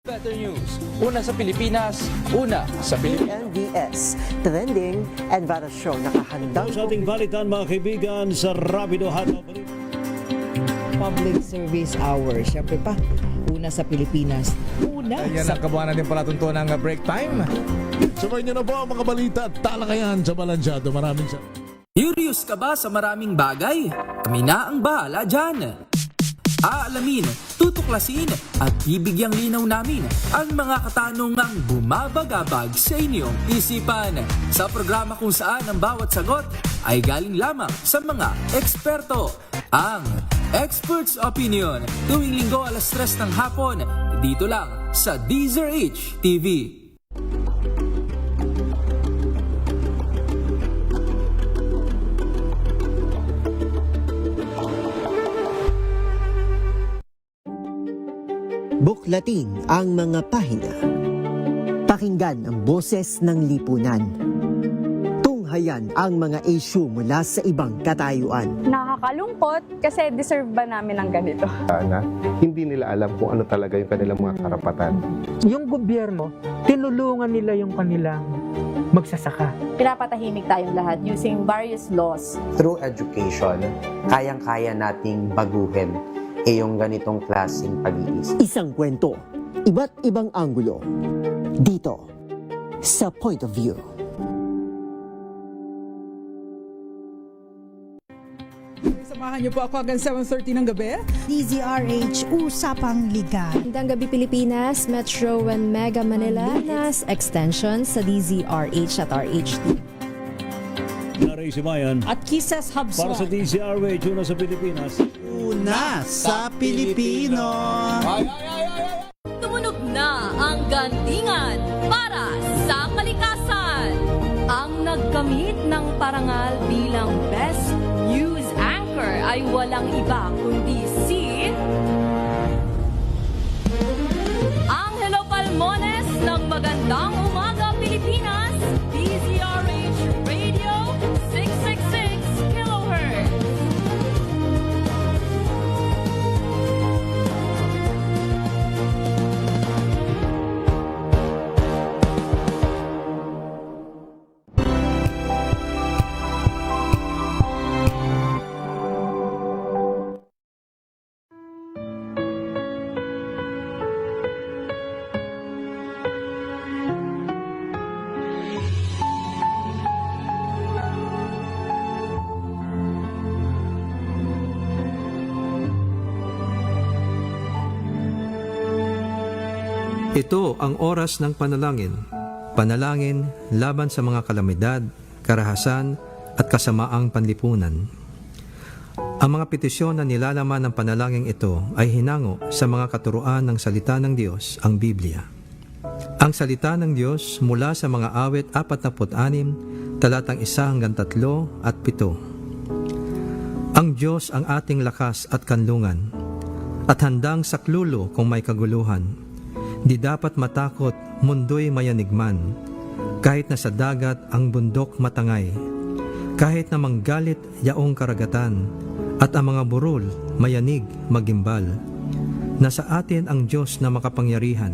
Better News. Una sa Pilipinas, una sa Pilipinas. NBS, trending and viral show. Nakahandang Sa ating balitan mga kaibigan sa Rapido Hataw. Public Service Hour. Siyempre pa, una sa Pilipinas. Una Yan sa... ang kabuhanan din palatuntunan ng break time. Sabay niyo na po ang mga balita at talakayan sa Balansyado. Maraming salamat. Curious ka ba sa maraming bagay? Kami na ang bahala dyan. Aalamin, tutuklasin at bibigyang linaw namin ang mga katanungang bumabagabag sa inyong isipan. Sa programa kung saan ang bawat sagot ay galing lamang sa mga eksperto. Ang Expert's Opinion, tuwing linggo alas 3 ng hapon, dito lang sa DZRH TV. buklatin ang mga pahina. Pakinggan ang boses ng lipunan. Tunghayan ang mga issue mula sa ibang katayuan. Nakakalungkot kasi deserve ba namin ng ganito? Na hindi nila alam kung ano talaga yung kanilang mga karapatan. Yung gobyerno, tinulungan nila yung kanilang magsasaka. Pinapatahimik tayong lahat using various laws. Through education, kayang-kaya nating baguhin yung ganitong klaseng pag-iisip. Isang kwento, iba't ibang anggulo. Dito, sa Point of View. Samahan niyo po ako hanggang 7:30 ng gabi. DZRH Usapang Liga. Magandang gabi Pilipinas, Metro and Mega Manila, nas extension sa DZRH at RH2. Naray si Mayan At Kisses Hubson. para sa DZRH, una sa Pilipinas. Una sa Pilipino. Tumunog na ang gantingan para sa kalikasan. Ang nagkamit ng parangal bilang Best News Anchor ay walang iba kundi si Angelo Palmones ng Magandang Umaga Pilipinas, DZRH Radio 666 kHz. Ito ang oras ng panalangin. Panalangin laban sa mga kalamidad, karahasan at kasamaang panlipunan. Ang mga petisyon na nilalaman ng panalangin ito ay hinango sa mga katuruan ng salita ng Diyos, ang Biblia. Ang salita ng Diyos mula sa mga awit 46, talatang 1 hanggang 3 at 7. Ang Diyos ang ating lakas at kanlungan, at handang saklulo kung may kaguluhan. Di dapat matakot, mundo'y mayanigman, kahit na sa dagat ang bundok matangay, kahit na manggalit yaong karagatan, at ang mga burol mayanig magimbal. Nasa atin ang Diyos na makapangyarihan,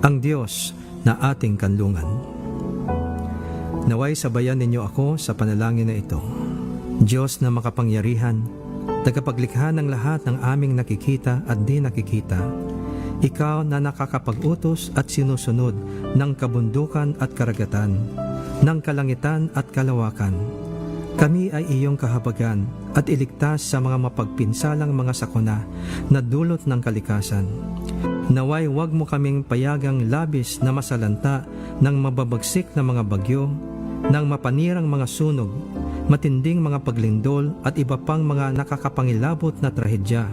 ang Diyos na ating kanlungan. Naway sabayan ninyo ako sa panalangin na ito. Diyos na makapangyarihan, tagapaglikha ng lahat ng aming nakikita at di nakikita, Ikaw na nakakapag-utos at sinusunod ng kabundukan at karagatan, ng kalangitan at kalawakan. Kami ay iyong kahabagan at iligtas sa mga mapagpinsalang mga sakuna na dulot ng kalikasan. Naway huwag mo kaming payagang labis na masalanta ng mababagsik na mga bagyo, ng mapanirang mga sunog, matinding mga paglindol at iba pang mga nakakapangilabot na trahedya.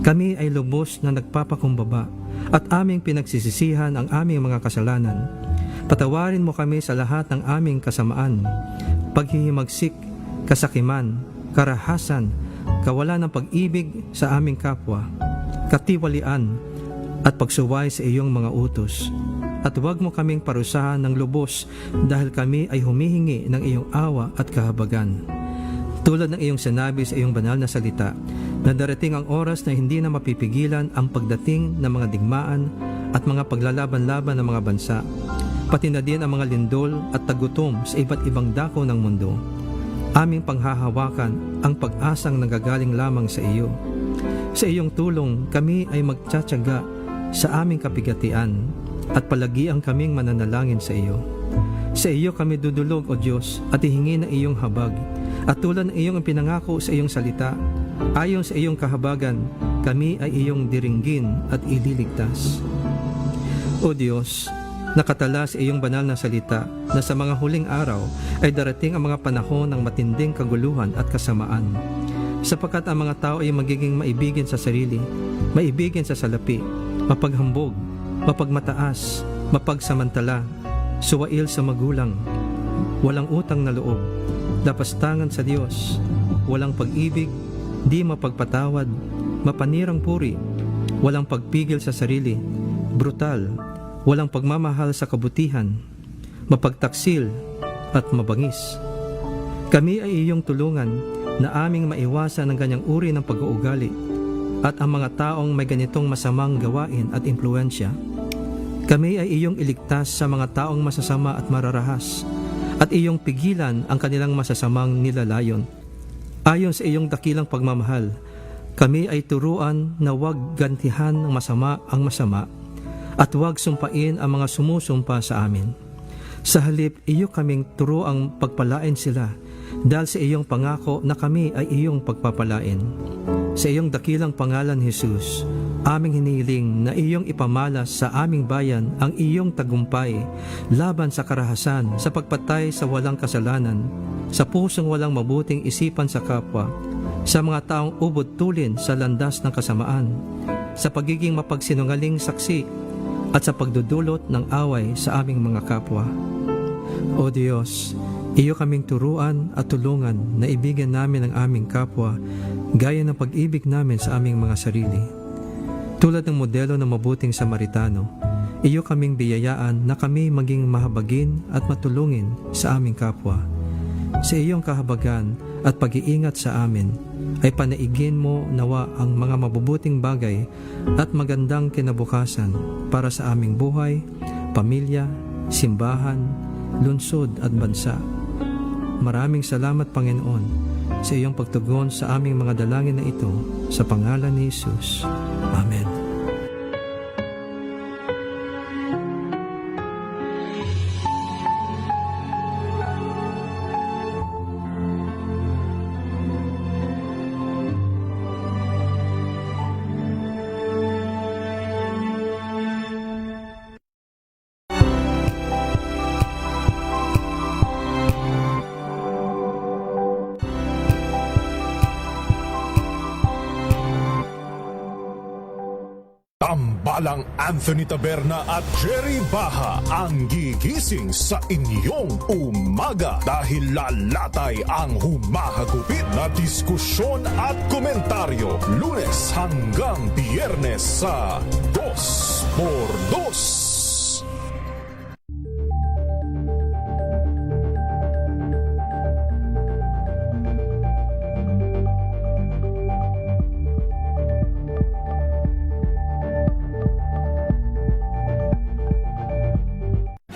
Kami ay lubos na nagpapakumbaba at aming pinagsisisihan ang aming mga kasalanan. Patawarin mo kami sa lahat ng aming kasamaan, paghihimagsik, kasakiman, karahasan, kawalan ng pag-ibig sa aming kapwa, katiwalian at pagsuway sa iyong mga utos. At huwag mo kaming parusahan ng lubos dahil kami ay humihingi ng iyong awa at kahabagan. Tulad ng iyong sinabi sa iyong banal na salita, na darating ang oras na hindi na mapipigilan ang pagdating ng mga digmaan at mga paglalaban-laban ng mga bansa, pati na din ang mga lindol at tagutom sa iba't ibang dako ng mundo. Aming panghahawakan ang pag-asang nanggagaling lamang sa iyo. Sa iyong tulong, kami ay magtsatsaga sa aming kapigatian at palagiang kaming mananalangin sa iyo. Sa iyo kami dudulog, O Diyos, at ihingi ng iyong habag. At tulad ng iyong pinangako sa iyong salita, ayon sa iyong kahabagan, kami ay iyong diringgin at ililigtas. O Diyos, nakatala sa iyong banal na salita na sa mga huling araw ay darating ang mga panahon ng matinding kaguluhan at kasamaan. Sapagkat ang mga tao ay magiging maibigin sa sarili, maibigin sa salapi, mapaghambog, mapagmataas, mapagsamantala, suwail sa magulang, walang utang na loob, dapastangan sa Diyos, walang pag-ibig, di mapagpatawad, mapanirang puri, walang pagpigil sa sarili, brutal, walang pagmamahal sa kabutihan, mapagtaksil at mabangis. Kami ay iyong tulungan na aming maiwasan ang ganyang uri ng pag-uugali at ang mga taong may ganitong masamang gawain at impluensya. Kami ay iyong iligtas sa mga taong masasama at mararahas at iyong pigilan ang kanilang masasamang nilalayon. Ayon sa iyong dakilang pagmamahal, kami ay turuan na huwag gantihan ng masama ang masama at huwag sumpain ang mga sumusumpa sa amin. Sa halip, iyo kaming turuang pagpalain sila dahil sa iyong pangako na kami ay iyong pagpapalain. Sa iyong dakilang pangalan, Jesus, aming hinihiling na iyong ipamalas sa aming bayan ang iyong tagumpay laban sa karahasan, sa pagpatay sa walang kasalanan, sa pusong walang mabuting isipan sa kapwa, sa mga taong ubod tulin sa landas ng kasamaan, sa pagiging mapagsinungaling saksi, at sa pagdudulot ng away sa aming mga kapwa. O Diyos, iyo kaming turuan at tulungan na ibigyan namin ang aming kapwa gaya ng pag-ibig namin sa aming mga sarili. Tulad ng modelo ng mabuting Samaritano, iyo kaming biyayaan na kami maging mahabagin at matulungin sa aming kapwa. Sa iyong kahabagan at pag-iingat sa amin, ay panaigin mo nawa ang mga mabubuting bagay at magandang kinabukasan para sa aming buhay, pamilya, simbahan, lungsod at bansa. Maraming salamat, Panginoon, sa iyong pagtugon sa aming mga dalangin na ito sa pangalan ni Jesus. Amen. Tambalang Anthony Taberna at Jerry Baha ang gigising sa inyong umaga dahil lalatay ang humahagupit na diskusyon at komentaryo Lunes hanggang Biyernes sa 2x2.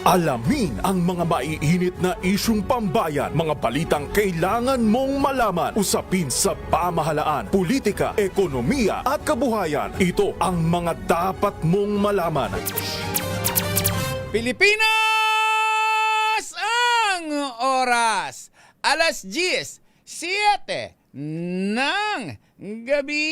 Alamin ang mga maiinit na isyung pambayan, mga balitang kailangan mong malaman, usapin sa pamahalaan, politika, ekonomiya at kabuhayan. Ito ang mga dapat mong malaman. Pilipinas ang oras. Alas 10:07 ng gabi.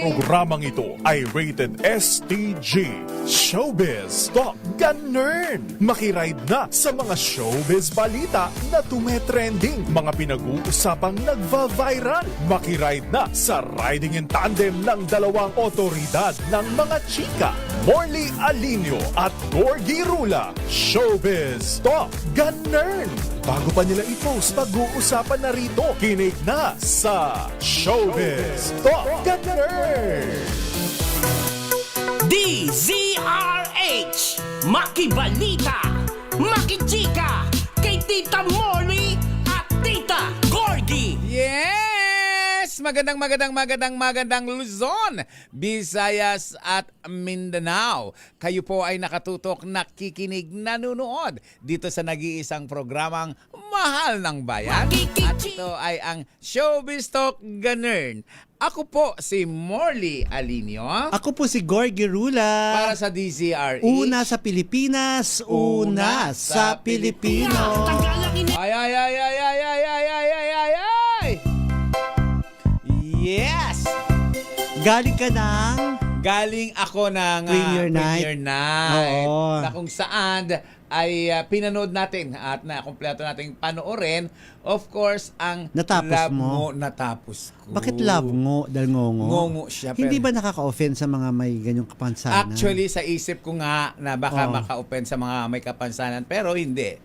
Programang ito ay rated STG. Showbiz Top Ganern. Makiride na sa mga showbiz balita na tumetrending, mga pinag-uusapang nagva-viral. Makiride na sa riding in tandem ng dalawang otoridad ng mga chika, Morley Alinio at Gorgie Rula. Showbiz Top Ganern. Bago pa nila i-post, pag-uusapan na rito. Kinig na sa Showbiz Top Ganern. DZRH Makibalita, Makichika, kay Tita Molly at Tita Gorgie. Yes! magandang Luzon, Visayas at Mindanao. Kayo po ay nakatutok, nakikinig, nanonood dito sa nag-iisang programang Mahal ng Bayan. At ito ay ang Showbiz Talk Ganern. Ako po si Morley Alinio. Ako po si Gorgie Rula. Para sa DZRH. Una sa Pilipinas, una sa Pilipino. Ay! Yes! Galing ka ng... Galing ako ng Premiere Night. Oo. Na kung saan ay pinanood natin at nakumpleto nating panoorin, of course, ang Natapos Love mo? Ngo natapos ko. Bakit love ngo? Dahil ngongo? Ngongo siya. Hindi pero- ba nakaka-offend sa mga may ganyong kapansanan? Actually, sa isip ko nga na baka Oo. maka-open sa mga may kapansanan, pero hindi.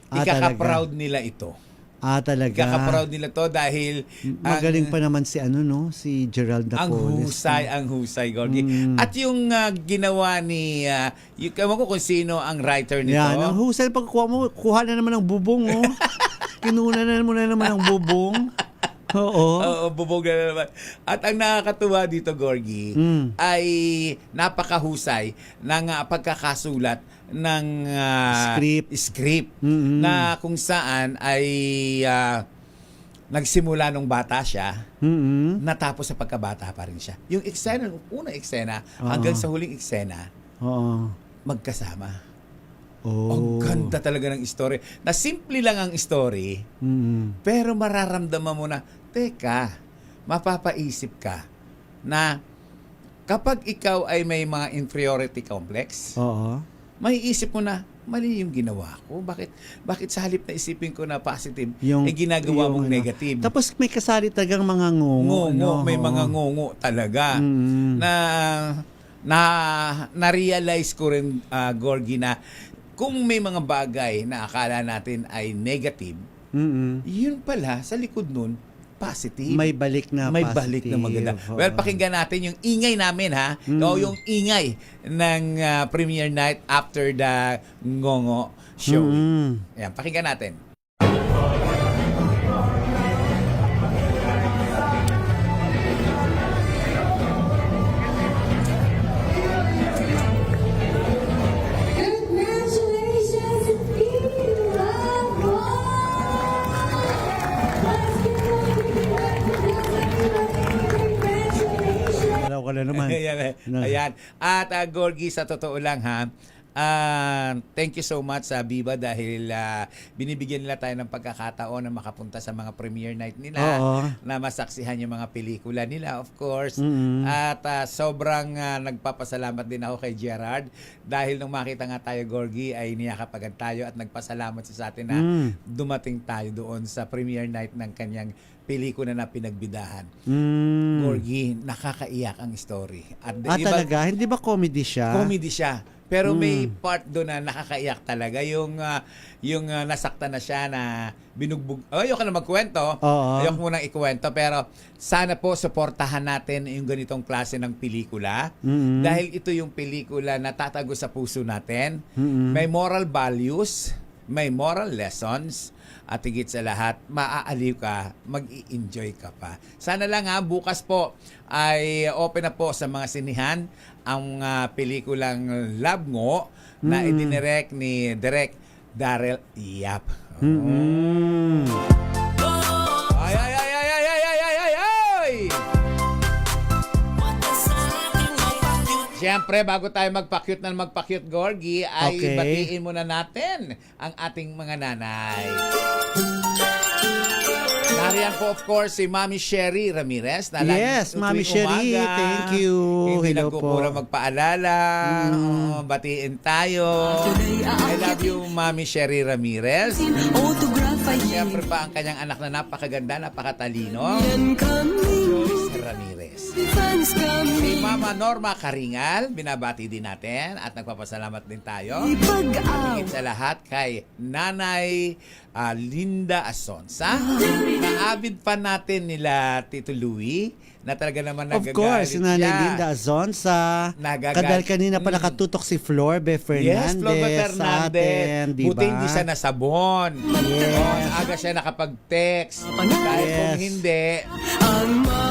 Ah, Ikaka-proud nila ito. Talaga. Ikaka-proud nila to dahil Magaling pa naman si si Gerald Napoles. ang husay, Gorgie. At yung ginawa ni, ewan ko kung sino ang writer nito. Yan, ang husay pagkuha mo, kuha na naman ng bubong, oh. Kinuna na naman ang bubong. Oo. Oo, bubog na naman. At ang nakakatuwa dito, Gorgie, ay napakahusay ng pagkakasulat ng script na kung saan ay nagsimula nung bata siya, natapos sa pagkabata pa rin siya. Yung eksena, unang eksena, hanggang sa huling eksena, magkasama. Ang ganda talaga ng story. Na simple lang ang story, pero mararamdaman mo na, teka, mapapaisip ka na kapag ikaw ay may mga inferiority complex, may isip mo na, mali yung ginawa ko. Bakit sa halip na isipin ko na positive, ginagawa mong negative? Tapos may kasali talagang mga ngongo. May mga ngongo talaga. Na-realize ko rin, Gorgie, na kung may mga bagay na akala natin ay negative, yun pala, sa likod nun, positive. May balik na May positive. balik na maganda. Well, pakinggan natin yung ingay namin, ha? O yung ingay ng premiere night after the Ngongo show. Ayan, pakinggan natin. Naman. Ayan. At Gorgie, sa totoo lang, ha, thank you so much sa Viva dahil binibigyan nila tayo ng pagkakataon na makapunta sa mga premiere night nila, na masaksihan yung mga pelikula nila, of course. At sobrang nagpapasalamat din ako kay Gerard dahil nung makita nga tayo, Gorgie, ay niyakapagan tayo at nagpasalamat siya sa atin na dumating tayo doon sa premiere night ng kanyang pelikula na pinagbidahan. Gorgie, nakakaiyak ang story. At talaga? Hindi ba comedy siya? Comedy siya. Pero may part doon na nakakaiyak talaga. Yung nasaktan na siya na binugbog. Ayoko na magkwento. Ayoko munang ikwento. Pero sana po suportahan natin yung ganitong klase ng pelikula. Dahil ito yung pelikula na tatago sa puso natin. May moral values, may moral lessons, at higit sa lahat, maaaliw ka, mag-i-enjoy ka pa. Sana lang bukas po ay open na po sa mga sinihan ang pelikulang Love Ngo na idinirect ni Direk Darrell Yap. Siyempre, bago tayo magpa-cute, Gorgie, ay batiin muna natin ang ating mga nanay. Nariyan po, of course, si Mami Sherry Ramirez. Na Yes, Mami Sherry, thank you. Hindi Hello nagkukulang magpaalala. Batiin tayo. I love you, Mami Sherry Ramirez. Siyempre pa ang kanyang anak na napakaganda, napakatalino. Joyce Ramirez. Si Mama Norma Karingal, binabati din natin at nagpapasalamat din tayo. Higit sa lahat kay Nanay Linda Asonsa, na avid fan natin nila Tito Louie, na talaga naman Of nagagalit course, si Nanay siya. Linda Azonsa. Kadal kanina pa nakatutok si Florbe Fernandez. Yes, Florbe Fernandez. Sa atin, Buti diba? hindi siya nasabon. Yes. Aga siya nakapag-text. Dahil kung hindi,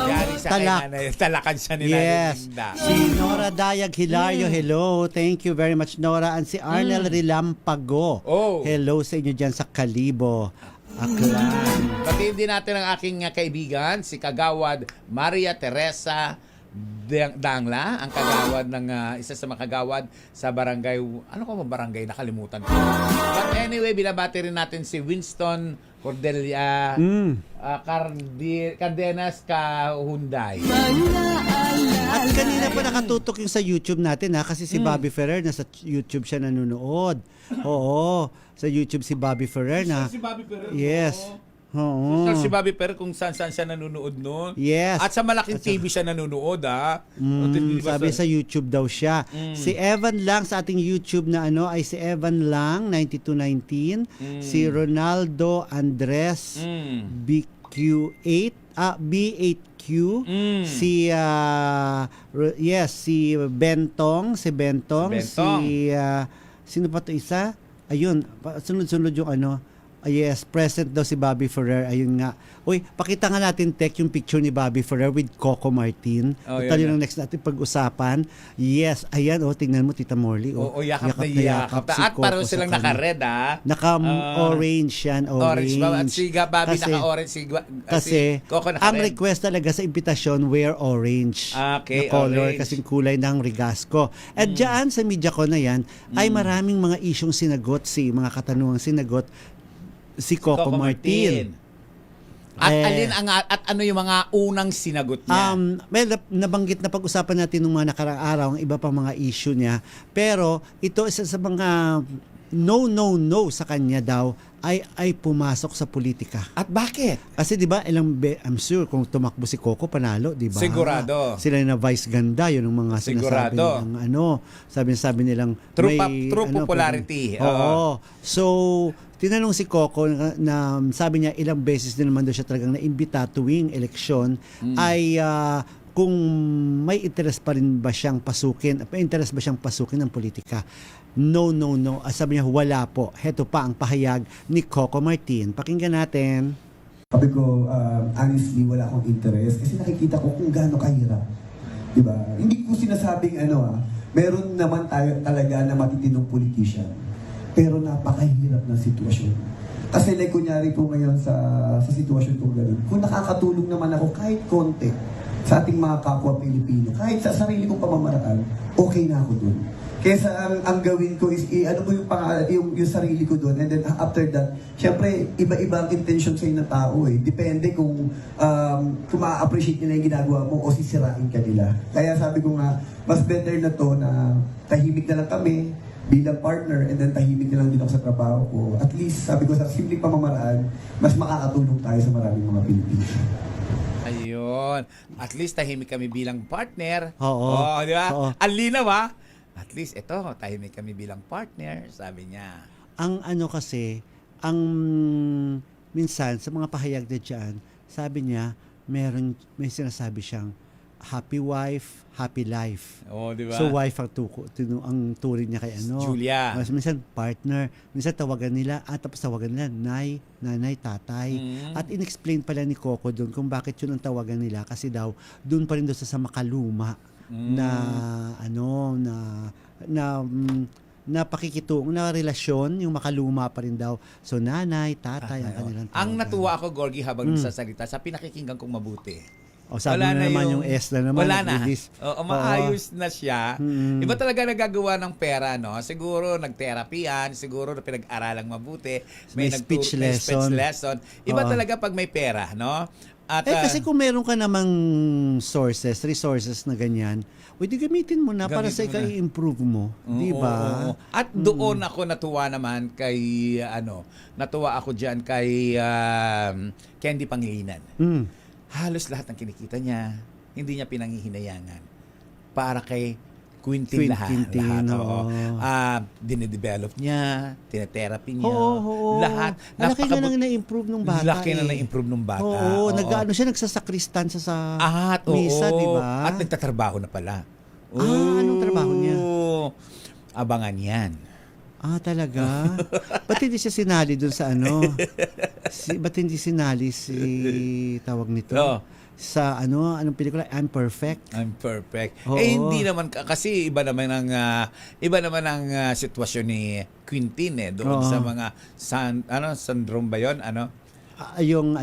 yari sa Talak. talakan siya ni Nanay Yes. Linda. Si Nora Dayag Hilario, hello. Thank you very much, Nora. And si Arnel Rilampago. Hello sa inyo dyan sa Kalibo. Aklan. Batiin din natin ang aking kaibigan, si Kagawad Maria Teresa Dangla, ang kagawad ng isa sa mga kagawad sa barangay, ano ko ba barangay, nakalimutan ko. But anyway, binabati rin natin si Winston Cordelia Cardenas Kahunday. At kanina pa nakatutok yung sa YouTube natin kasi si Bobby Ferrer nasa YouTube siya nanonood. Oo, sa YouTube si Bobby Ferrer na. Si Bobby Ferrer. Yes. Oo. Si Bobby Ferrer kung saan siya nanonood noon. Yes. At sa malaking TV siya nanonood Sabi sa YouTube daw siya. Si Evan Lang sa ating YouTube na ay si Evan Lang 9219, si Ronaldo Andres BQ8 B8Q, si si Bentong, si sino pa to isa? Ayun, sunod-sunod yung yes, present daw si Bobby Ferrer. Ayun nga. Uy, pakita nga natin, Tek, yung picture ni Bobby Ferrer with Coco Martin. Ito yung next natin pag-usapan. Yes, ayan, tingnan mo, Tita Morley. Yakap na yakap. Si At Coco pareho silang naka-red, Naka-orange yan, orange. At si Bobby naka-orange, kasi si Coco naka-red. ang request talaga sa imbitasyon, wear orange. Okay, na color, orange. kasing kulay ng Rigasco. At dyan, sa media ko na yan, ay maraming mga isyong sinagot, mga katanungang sinagot, si Coco Martin. At ano yung mga unang sinagot niya? Nabanggit na pag-usapan natin nung mga nakaraang araw ang iba pang mga issue niya. Pero ito isa sa mga no sa kanya daw ay pumasok sa politika. At bakit? Kasi 'di ba, I'm sure kung tumakbo si Coco panalo, 'di ba? Sigurado. Sila na vice ganda, 'yun ang mga sinasabi nilang sabi nilang true popularity. Oo. So tinanong si Coco na sabi niya ilang beses din naman daw siya talagang naimbita tuwing eleksyon ay kung may interest pa rin ba siyang pasukin, may interest ba siyang pasukin ng politika. No. Sabi niya wala po. Heto pa ang pahayag ni Coco Martin. Pakinggan natin. Sabi ko, honestly, wala akong interest kasi nakikita ko kung gaano kahirap. Diba? Hindi ko sinasabing meron naman tayo talaga na matitinong politician. Pero napakahirap ng sitwasyon. Kasi like kunyari po ngayon sa sitwasyon po ganun, kung nakakatulong naman ako kahit konti sa ating mga kapwa Pilipino, kahit sa sarili kong pamamaraan, okay na ako dun. Kesa ang gawin ko is yung sarili ko dun, and then after that, syempre iba-iba ang intention sa'yo ng tao Depende kung ma-appreciate nila yung ginagawa mo o sisirain ka nila. Kaya sabi ko nga, mas better na to na tahimik na lang kami bilang partner, and then tahimik na lang din ako sa trabaho ko. At least, sabi ko, sa simpleng pamamaraan, mas makakatulong tayo sa maraming mga Pilipino. Ayun. At least tahimik kami bilang partner. Oo. Di ba? Oo. Ang linaw At least ito, tahimik kami bilang partner, sabi niya. Ang kasi, minsan sa mga pahayag na dyan, sabi niya, may sinasabi siyang happy wife, happy life. Di ba? So wife ang turing niya kay Julia. Minsan partner, minsan tawagan nila, tapos tawagan nila nanay, tatay. At inexplain pala ni Coco doon kung bakit yun ang tawagan nila, kasi daw doon pa rin doon sa makaluma na pakikitungo na relasyon, yung makaluma pa rin daw. So nanay, tatay ang kanilang tawagan. Ang natuwa ako, Gorgie, habang nagsasalita sa pinakikinggan kong mabuti. Sabi na naman yung S na naman. Wala na. Maayos na siya. Iba talaga nagagawa ng pera, no? Siguro nag-therapy yan, siguro pinag-aralang mabuti, may speech lesson. Iba talaga pag may pera, no? At, kasi kung meron ka namang resources na ganyan, pwede gamitin mo na para sa i-improve mo. Di ba? At doon ako natuwa naman kay, natuwa ako dyan kay Candy Pangilinan. Halos lahat ng kinikita niya, hindi niya pinanghihinayangan para kay Quintin lahat. Oo. Dine-develop niya, tine-therapy niya, lahat. Laki na lang na-improve ng bata. Laki na na-improve ng bata. Oo. Nag-ano siya, nagsasakristan siya sa misa, di ba? At nagtatrabaho na pala. Anong trabaho niya? Abangan yan. Talaga? Ba't hindi siya sinali dun sa ano? Ba't hindi sinali si tawag nito? Sa anong pelikula? I'm Perfect? I'm Perfect. Oo. Hindi naman kasi iba naman ang sitwasyon ni Quintin doon sa mga syndrome ba 'yon? Yung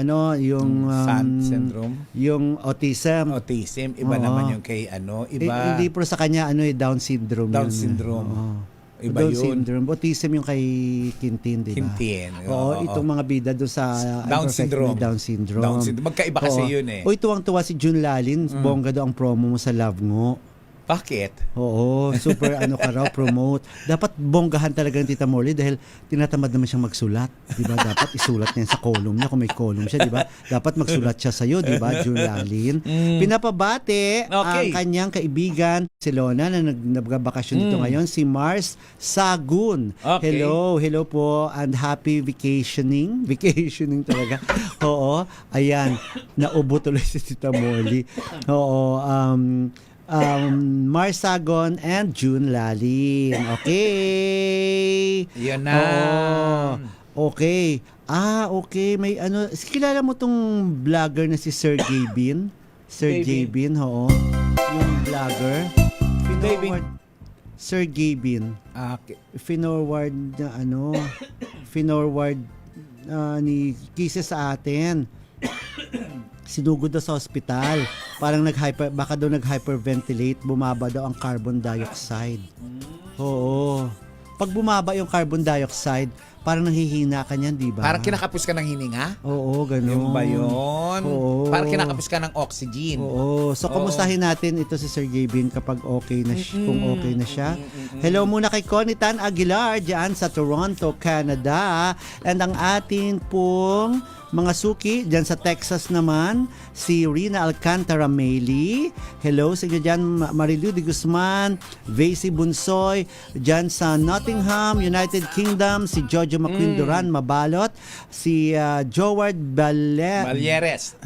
Sun syndrome, yung autism iba naman yung kay iba. Hindi pero sa kanya Down syndrome. Iba Down yun. syndrome. Autism yung kay Quintin, di ba? Quintin. Oo, itong mga bida doon sa Down syndrome. Down syndrome. Magkaiba kasi yun eh. Tuwang-tuwa si June Lalin. Bongga daw ang promo mo sa Love Ngo. Bakit? Oo, super ka raw, promote. Dapat bonggahan talaga ng Tita Morley dahil tinatamad naman siyang magsulat. Di ba? Dapat isulat niya sa column niya kung may column siya, di ba? Dapat magsulat siya sa'yo, di ba, June Lalin? Pinapabate ang kanyang kaibigan, si Lona, na nagbabakasyon dito ngayon, si Mars Sagun. Okay. Hello po, and happy vacationing. Vacationing talaga. Oo, ayan, naubo tuloy si Tita Morley. Oo, Mars Sagon and June Lalin. Okay. Yan na. Okay. Okay. May kilala mo tong vlogger na si Sergey Bin? Sergey Bin, oo. Yung vlogger. Sergey Bin. Finorward na Finorward ni Kisses sa atin. Sinugod daw sa ospital. Parang baka daw nag-hyperventilate, bumaba daw ang carbon dioxide. Oo. Pag bumaba yung carbon dioxide, parang nanghihina ka niyan, di ba? Parang kinakapos ka ng hininga? Oo, ganun. Yung ba yun? Oo. Parang kinakapos ka ng oxygen. Oo. So, kumustahin natin ito si Sir Gavin kapag okay na kung okay na siya. Hello muna kay Connie Tan Aguilar dyan sa Toronto, Canada. And ang atin pong mga suki dyan sa Texas naman, si Rina Alcantara Meli. Hello sa inyo dyan, Marilu de Guzman, Vasey Bunsoy, dyan sa Nottingham, United Kingdom, si Jojo Maquindoran Mabalot, si Joward Balyeres.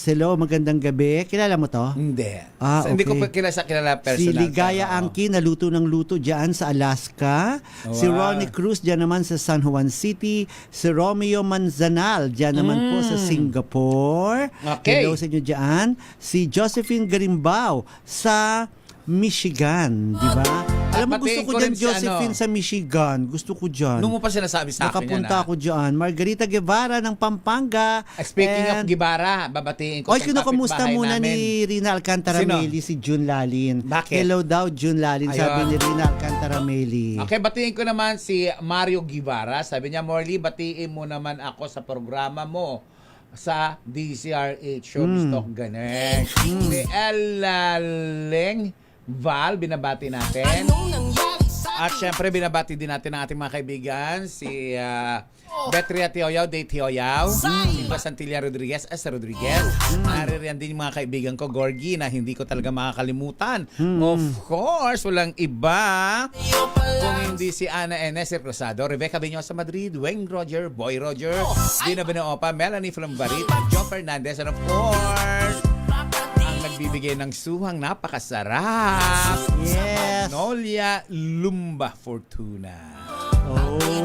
Hello, magandang gabi. Kilala mo to? Hindi. Okay. Hindi ko kilala personal. Si Ligaya Angki, naluto ng luto dyan sa Alaska. Wow. Si Ronnie Cruz dyan naman sa San Juan City. Si Romeo Manzanal dyan naman po sa Singapore. Okay. Hello sa inyo dyan. Si Josephine Garimbao sa Michigan, di ba? Alam mo, gusto ko dyan, Josephine, sa Michigan. Gusto ko dyan. Nung mo pa sinasabi sa akin nakapunta ako dyan. Margarita Guevara ng Pampanga. Speaking of Guevara, babatiin ko sa kinakamusta muna namin. ni Rina Alcantara Meli si June Lalin. Bakit? Hello daw, June Lalin, sabi ni Rina Alcantara Meli. Okay, batiin ko naman si Mario Guevara. Sabi niya, Morley, batiin mo naman ako sa programa mo sa DCRH Showbiz Talk Ganesh. Si Elaleng Val, binabati natin. At syempre, binabati din natin ang ating mga kaibigan, si Betria Tioyaw, Day Tioyaw, si Santilla Rodriguez, Rodriguez. Naririyan din yung mga kaibigan ko, Gorgie, na hindi ko talaga makakalimutan. Of course, walang iba kung hindi si Ana Enes Rosado, Rebecca Benyosa Madrid, Wayne Roger, Boy Roger, Dina Benopa, Melanie Flambarit, John Fernandez, and of course, nagbibigay ng suhang napakasarap. Yes. Magnolia Lumba Fortuna. Uy,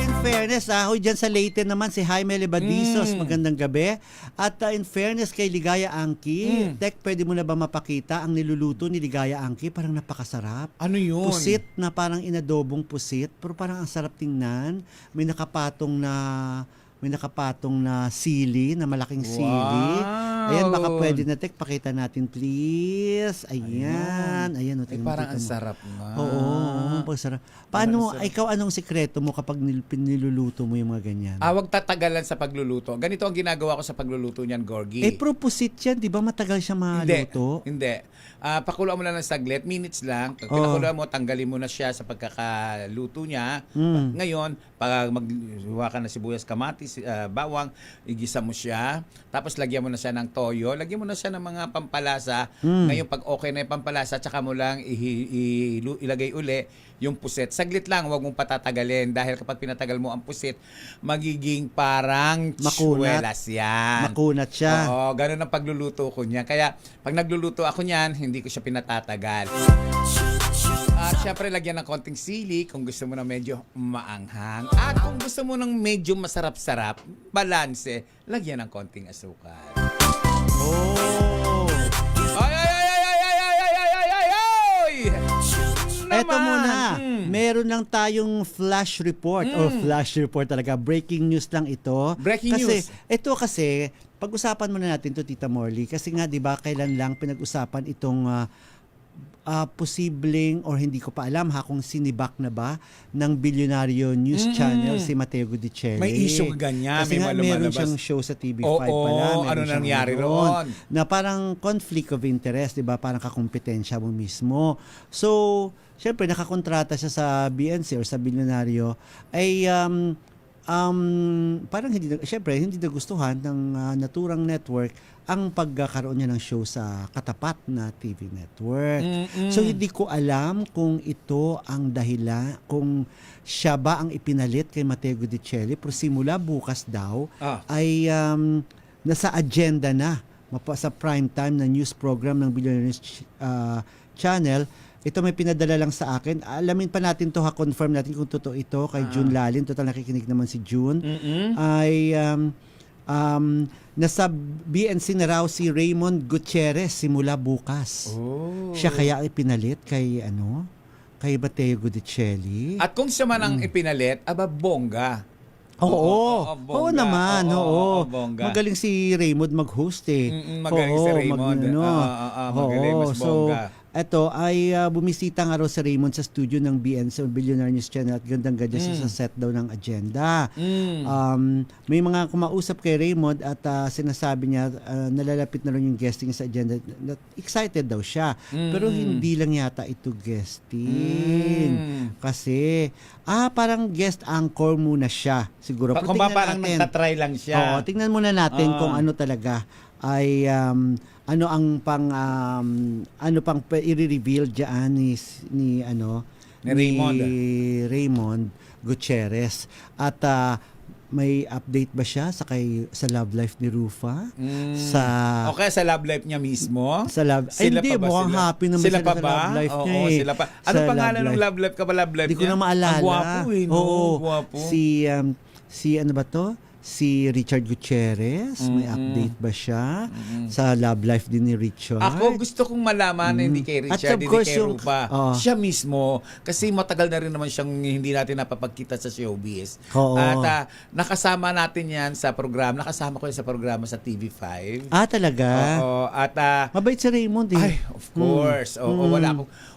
in fairness, dyan sa Leyte naman, si Jaime Lebadizos, magandang gabi. At in fairness kay Ligaya Angki, Tek, pwede mo na ba mapakita ang niluluto ni Ligaya Angki? Parang napakasarap. Ano yun? Pusit na parang inadobong pusit, pero parang ang sarap tingnan. May nakapatong na sili, na malaking sili. Ayan, baka pwede na, Tek, pakita natin please. Ayan. Ayan, parang ang sarap nga. Oo. Mong pagsarap. Paano, ikaw anong sikreto mo kapag niluluto mo yung mga ganyan? Huwag tatagalan sa pagluluto. Ganito ang ginagawa ko sa pagluluto niyan, Gorgie. Propusit yan, di ba matagal siya maluto? Hindi. Pakuluan mo lang ng saglit, minutes lang. Pag pinakuluan mo, tanggalin mo na siya sa pagkakaluto niya. Ngayon, pag maghuha ka na sibuyas, kamatis, bawang, igisa mo siya. Tapos lagyan mo na siya ng toyo. Lagyan mo na siya ng mga pampalasa. Ngayon, pag okay na yung pampalasa, tsaka mo lang ilagay uli yung pusit. Saglit lang, huwag mong patatagalin. Dahil kapag pinatagal mo ang pusit, magiging parang tsuelas yan. Makunat siya. Oo, ganun ang pagluluto ko niya. Kaya, pag nagluluto ako niyan, hindi ko siya pinatatagal. At syempre, lagyan ng konting sili kung gusto mo na medyo maanghang. At kung gusto mo ng medyo masarap-sarap, balanse, lagyan ng konting asukal. Oh! Eto muna, meron lang tayong flash report. Flash report talaga. Breaking news lang ito. Breaking news. Ito kasi, pag-usapan muna natin to, Tita Morley. Kasi nga, di ba, kailan lang pinag-usapan itong posibleng, or hindi ko pa alam kung sinibak na ba ng bilyonaryo news channel si Matteo Gudicelli. May issue ganyan. Kasi nga, meron siyang show sa TV5 pala. Ano nangyari ron? Na parang conflict of interest, di ba? Parang kakumpetensya mo mismo. So, syempre, nakakontrata siya sa BNC or sa bilyonaryo, ay parang hindi nagustuhan ng naturang network ang pagkakaroon niya ng show sa katapat na TV network. So, hindi ko alam kung ito ang dahilan, kung siya ba ang ipinalit kay Matteo Gudicelli, pero simula bukas daw, ay nasa agenda na sa prime time na news program ng Billionaire Channel. Ito may pinadala lang sa akin. Alamin pa natin to, confirm natin kung totoo ito kay June Lalin. Total nakikinig naman si June. Ay nasa BNC na raw si Raymond Gutierrez simula bukas. Siya kaya ipinalit kay kay Matteo Gudicelli. At kung siya man ang ipinalit, bongga. Oo naman. Bongga. Magaling si Raymond mag-host magaling si Raymond. Magaling, mas bongga. Ito ay bumisita nga raw si Raymond sa studio ng BNC o Billionaire News Channel at gandang-ganda siya sa set daw ng agenda. May mga kumausap kay Raymond at sinasabi niya nalalapit na rin yung guesting sa agenda. Excited daw siya. Pero hindi lang yata ito guesting. Kasi parang guest anchor muna siya. Siguro. Kung parang nagtatry lang siya. Tingnan muna natin kung ano talaga ay ano pang i-reveal diyan ni Raymond Gutierrez. At may update ba siya sa love life ni Rufa? Okay, sa love life niya mismo? Hindi, mukhang happy naman sila sa love life niya. Sila pa. Ano pangalan ng love life ka ba? Love life niya? Hindi ko na maalala. Ang gwapo gwapo. Si ano ba to? Si Richard Gutierrez, may update ba siya sa love life din ni Richard? Ako gusto kong malaman na hindi kay Richard, hindi kay Rufa. Siya mismo, kasi matagal na rin naman siyang hindi natin napapagkita sa showbiz. At nakasama natin yan sa programa. Nakasama ko yan sa programa sa TV5. Talaga? Oo. At mabait si Raymond Ay, of course.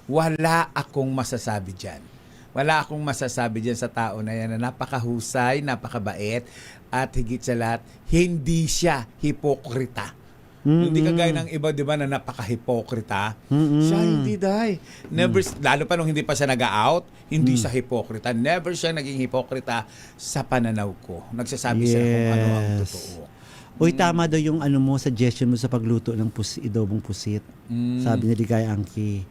Wala akong masasabi dyan. Wala akong masasabi dyan sa tao na yan na napakahusay, napakabait, at higit sa lahat, hindi siya hipokrita. Hindi kagaya ng iba, di ba, na napaka-hipokrita. Siya hindi, dahi. Never, lalo pa nung hindi pa siya nag-out, hindi siya hipokrita. Never siya naging hipokrita sa pananaw ko. Nagsasabi siya kung ano ang totoo. Uy, tama daw yung suggestion mo sa pagluto ng idobong pusit. Sabi ni Ligay Angki.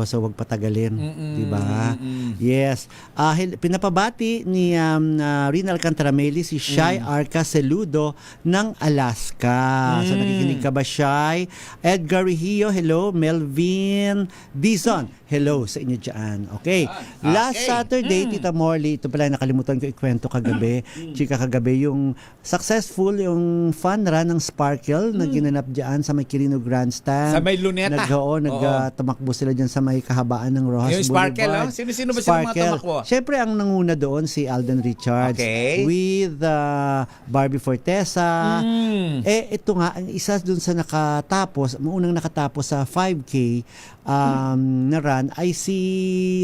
So wag patagalin, di ba? Yes. Pinapabati ni Rinal Cantarameli si Shai Arca Celudo ng Alaska. So nakikinig ka ba, Shai? Edgar Rihio, hello. Melvin Dizon, hello sa inyo dyan. Okay. Last Saturday, Tita Morley, ito pala nakalimutan ko ikwento kagabi. Chika kagabi, yung successful, yung fun run ng Sparkle na ginanap dyan sa may Quirino Grandstand. Sa may Luneta. Nagtumakbo sila dyan sa may kahabaan ng Rojas yung Sparkle, Boulevard. Sino ba sila mga tumakbo? Siyempre, ang nanguna doon si Alden Richards. Okay. With Barbie Fortesa. Ito nga, ang isa doon sa unang nakatapos sa 5K na run ay si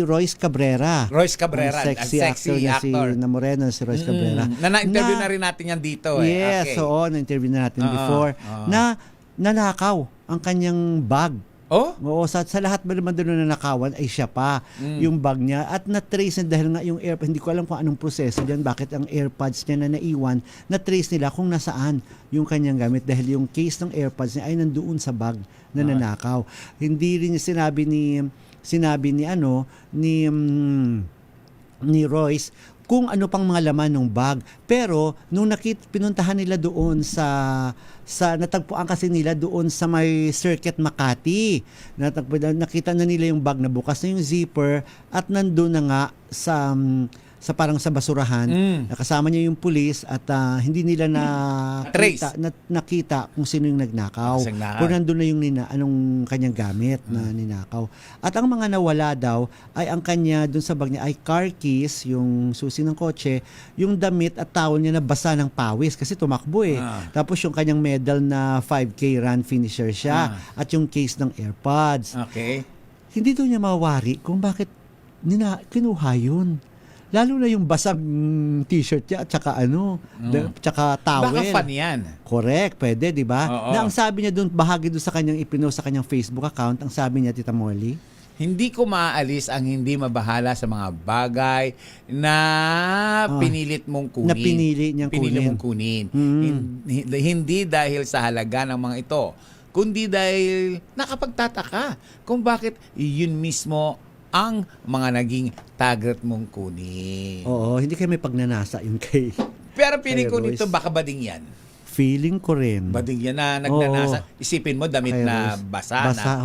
Royce Cabrera. Royce Cabrera, Ang sexy actor na si na Moreno, si Royce Cabrera. Na-interview na rin natin yan dito eh. Yes, Okay. oo, na-interview na natin before. Na nanakaw ang kanyang bag. Oh? Oo, sa lahat ba naman doon na nanakawan ay siya pa yung bag niya at na-trace na dahil nga yung AirPods, hindi ko alam kung anong proseso diyan, bakit ang AirPods niya na naiwan, na-trace nila kung nasaan yung kanyang gamit dahil yung case ng AirPods niya ay nandoon sa bag na nanakaw. Hindi rin sinabi ni Royce kung ano pang mga laman ng bag. Pero nung pinuntahan nila doon sa natagpuan kasi nila doon sa may Circuit Makati. Nakita na nila yung bag na bukas na yung zipper at nandoon na nga sa parang sa basurahan. Nakasama niya yung pulis at hindi nila nakita kung sino yung nagnakaw. Kung nandun na yung anong kanyang gamit na ninakaw. At ang mga nawala daw ay ang kanya dun sa bag niya ay car keys, yung susi ng kotse, yung damit at towel niya na basa ng pawis kasi tumakbo eh. Tapos yung kanyang medal na 5K run finisher siya at yung case ng AirPods. Okay. Hindi daw niya mawari kung bakit kinuha yun. Lalo na yung basang t-shirt niya at saka tsaka towel. Baka fan yan. Correct, pwede, di ba? Oo. Na ang sabi niya doon, bahagi doon sa kanyang ipinost sa kanyang Facebook account, ang sabi niya, Tita Molly, hindi ko maaalis ang hindi mabahala sa mga bagay na pinilit mong kunin. Na pinili niyang mong kunin. Hindi dahil sa halaga ng mga ito, kundi dahil nakapagtataka kung bakit yun mismo ang mga naging target mong kunin. Oo, hindi kayo may pagnanasa yung kay. Pero feeling ko nito baka bading yan. Feeling ko rin. Bading yan na nagnanasa. Isipin mo, damit Kay na basa na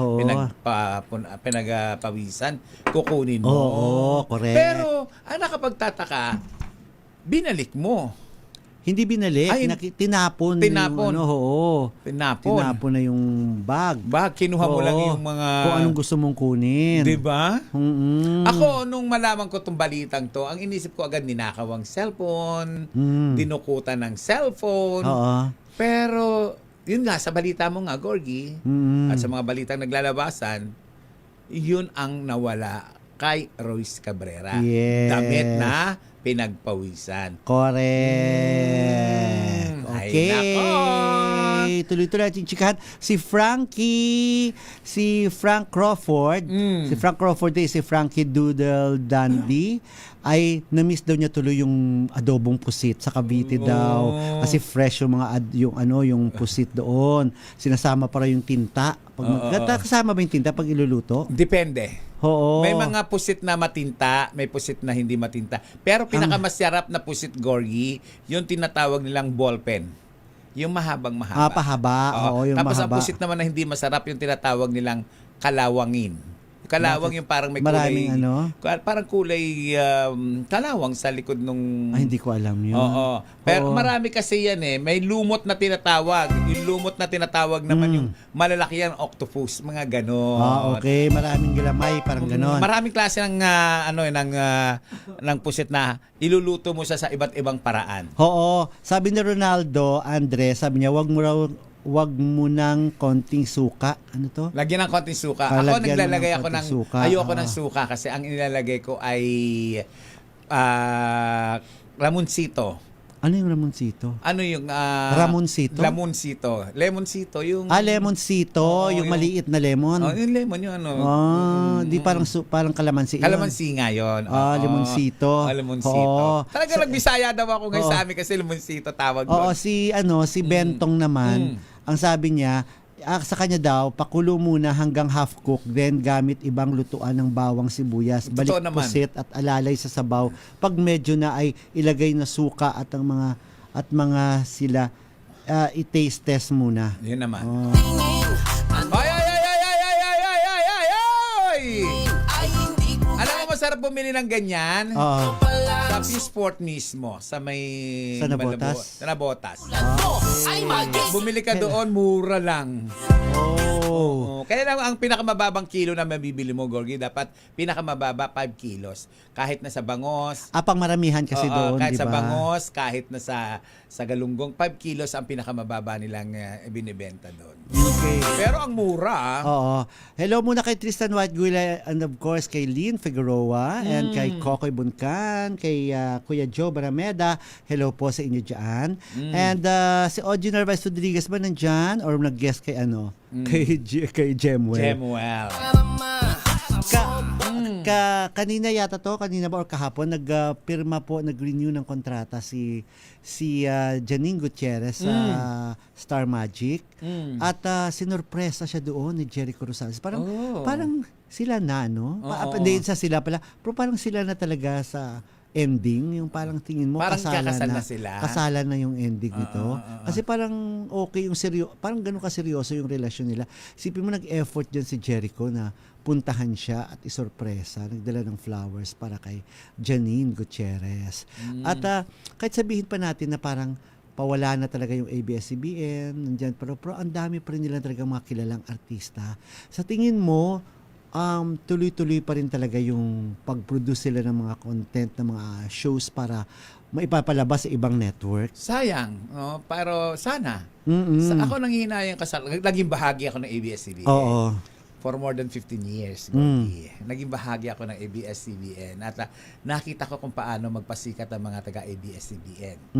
pinagpawisan, kukunin mo. Oo, correct. Pero, ang nakapagtataka, binalik mo. Hindi binalik, tinapon. Tinapon. Tinapon na yung bag. Kinuha mo lang yung mga... Kung anong gusto mong kunin. Diba? Ako, nung malaman ko itong balitang to, ang inisip ko agad ninakaw ang cellphone, dinukutan ng cellphone. Pero, yun nga, sa balita mo nga, Gorgie, at sa mga balitang naglalabasan, yun ang nawala kay Royce Cabrera. Yes. Damit na pinagpawisan. Correct. Okay. Tuloy-tuloy natin chikahan. Si Frank Crawford, si Frankie Doodle Dandy, ay na-miss daw niya tuloy yung adobong pusit sa Cavite daw. Kasi fresh yung yung pusit doon. Sinasama para yung tinta. Kasama ba yung tinta pag iluluto? Depende. Oo. May mga pusit na matinta, may pusit na hindi matinta. Pero pinakamasarap na pusit, Gorgie, yung tinatawag nilang ballpen. Yung mahabang-mahaba. Pahaba. Oo, yung tapos mahaba. ang pusit naman na hindi masarap, yung tinatawag nilang kalawangin. Kalawang yung parang may kulay. Parang kulay kalawang sa likod nung... Hindi ko alam yun. Oo. Pero marami kasi yan eh. May lumot na tinatawag. Yung lumot na tinatawag naman yung malalaki yan, octopus. Mga ganon. Okay. Maraming galamay. Parang ganon. Maraming klase ng, ng pusit na iluluto mo sa iba't ibang paraan. Oo. Sabi ni Ronaldo, Andres, sabi niya, wag mo nang konting suka. Ano to? Lagyan ng konting suka. Ako naglalagay ako ng suka. Ayoko ng suka kasi ang nilalagay ko ay ramoncito. Ano yung ramoncito? Ano yung ramoncito? Lemoncito yung lemoncito, yung maliit na lemon. Yung lemon yung ano. Di parang kalamansi. Kalamansi nga yun. Lemoncito. Lemoncito. Talaga nagbisaya daw ako ngayon sa amin kasi lemoncito tawag doon. Si Bentong naman, ang sabi niya, sa kanya daw, pakulo muna hanggang half-cook, then gamit ibang lutuan ng bawang sibuyas, balik pusit at alalay sa sabaw. Pag medyo na ay ilagay na suka at mga sila, i-taste test muna. Yun naman. Alam mo, masarap bumili ng ganyan? Sa P-Sport mismo, sa may... Sa Nabotas? Sa Nabotas. Bumili ka doon, mura lang. Kaya lang ang pinakamababang kilo na mabibili mo, Gorgie, dapat pinakamababa 5 kilos. Kahit na sa bangos. Pang maramihan kasi doon, kahit di ba? sa bangos, kahit na sa galunggong, 5 kilos ang pinakamababa nilang binibenta doon. Okay. Okay. Pero ang mura. Oo. Hello muna kay Tristan Whitegula and of course kay Lynn Figueroa and kay Kokoy Buncan, kay Kuya Joe Barameda. Hello po sa inyo dyan. And si Ogie Narvaez Rodriguez ba nandyan? Or nag-guest kay ano? Kay Jemwell. Jemwell. Kanina yata kanina ba or kahapon nagpirma po, nag-renew ng kontrata si Janine Gutierrez sa Star Magic at sinurpresa siya doon ni Jericho Rosales. Parang sila na, no? Hindi sa sila pala, pero parang sila na talaga sa ending, yung parang tingin mo parang kasalan na sila. Kasalan na yung ending nito. Kasi parang okay yung parang ganun kaseryoso yung relasyon nila. Isipin mo nag-effort dyan si Jericho na puntahan siya at isorpresa, nagdala ng flowers para kay Janine Gutierrez. At kahit sabihin pa natin na parang pawala na talaga yung ABS-CBN, nandyan, pero ang dami pa rin nila talaga mga kilalang artista. Sa tingin mo, tuloy-tuloy pa rin talaga yung pag-produce sila ng mga content, ng mga shows para maipapalabas sa ibang network? Sayang, pero sana. Ako nanghihinayang naging bahagi ako ng ABS-CBN. Oo. For more than 15 years. Naging bahagi ako ng ABS-CBN at nakita ko kung paano magpasikat ang mga taga-ABS-CBN.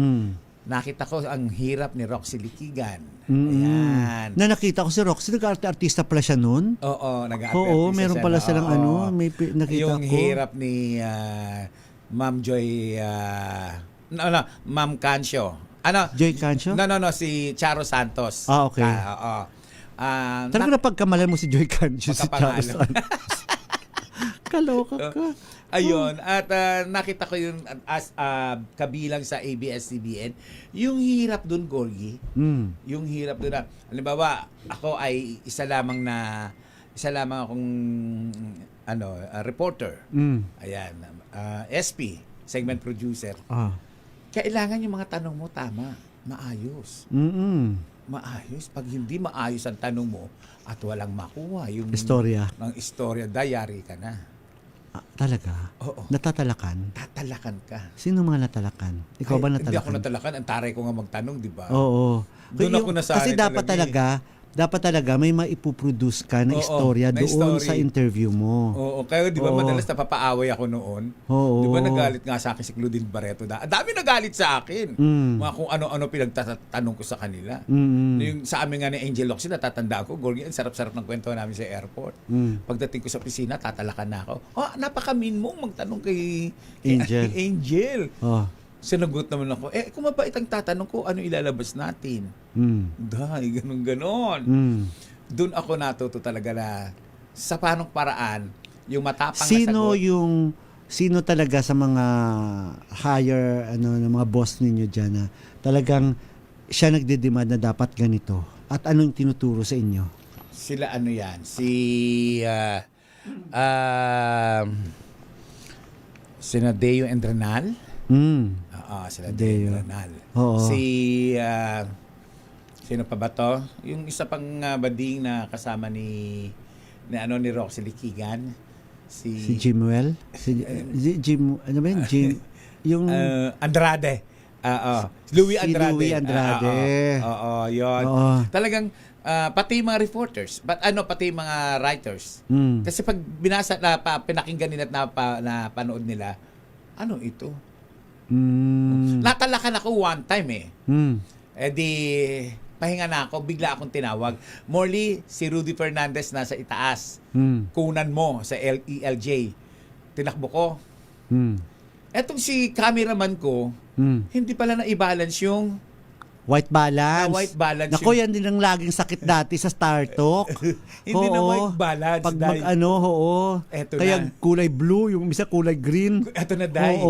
Nakita ko ang hirap ni Roxy Liquigan. Ayan. Nakita ko si Roxy, nag-artista pala siya noon. Oo, nag-artista Oo, meron pala silang nakita yung ko. hirap ni Ma'am Joy, Ma'am Cancio. Joy Cancio? No, si Charo Santos. Okay. Talaga napagkamalan mo si Joy Cancio, si Charo Santos. Kaloka ka. Ayun, at nakita ko yun as kabilang sa ABS-CBN, yung hirap dun, Gorgie. Yung hirap dun na, halimbawa, ako ay isa lamang akong reporter. Ayan, SP, segment producer. Kailangan yung mga tanong mo tama, maayos. Maayos. Pag hindi maayos ang tanong mo at walang makuha yung istorya. Ng istorya, dayari ka na. Talaga? Oo. Tatalakan ka. Sino mga natalakan? Ikaw ba natalakan? Hindi ako natalakan. Ang taray ko nga magtanong, di ba? Oo. Doon ako nasanay kasi dapat talaga may maipuproduce ka na istorya doon sa interview mo. Oo. Kaya di ba madalas napapaaway ako noon? Oo. Di ba nagalit nga sa akin si Claudine Barreto? Dami nagalit sa akin. Mga kung ano-ano pinagtatanong ko sa kanila. Yung sa amin nga ni Angel Locsin, natatandaan ko, Gorgie, ang sarap-sarap ng kwento namin sa airport. Pagdating ko sa opisina, tatalakan na ako. Napaka-mean mong magtanong kay Angel. Sinagot naman ako, kung mabait ang tatanong ko, ano ilalabas natin? Dahil, ganun-ganon. Doon ako natuto talaga na sa panong paraan, yung matapang na sagot. Sino talaga sa mga higher, ng mga boss ninyo dyan na talagang siya nagdedemand na dapat ganito? At anong tinuturo sa inyo? Sila yan? Sina Deo Endrenal? Sila Deo Endrenal. Sino pa ba to? Yung isa pang bading na kasama ni Roxy Liquigan. Si Jimwell? Ano ba yun? Yung Andrade. Louie Andrade. Louie Andrade. Yun. Talagang pati mga reporters, pati mga writers. Kasi pag binasa pinakinggan nila at napanood nila, ano ito? Natalakan ako one time di pahinga na ako, bigla akong tinawag. Morley, si Rudy Fernandez nasa itaas. Kunan mo sa ELJ. Tinakbo ko. Etong si cameraman ko, hindi pala na-i-balance yung white balance. White balance. Nako, yan din ang laging sakit dati sa Star Talk. Hindi na white balance. Pag kaya kulay blue, yung isa kulay green. Eto na, Day.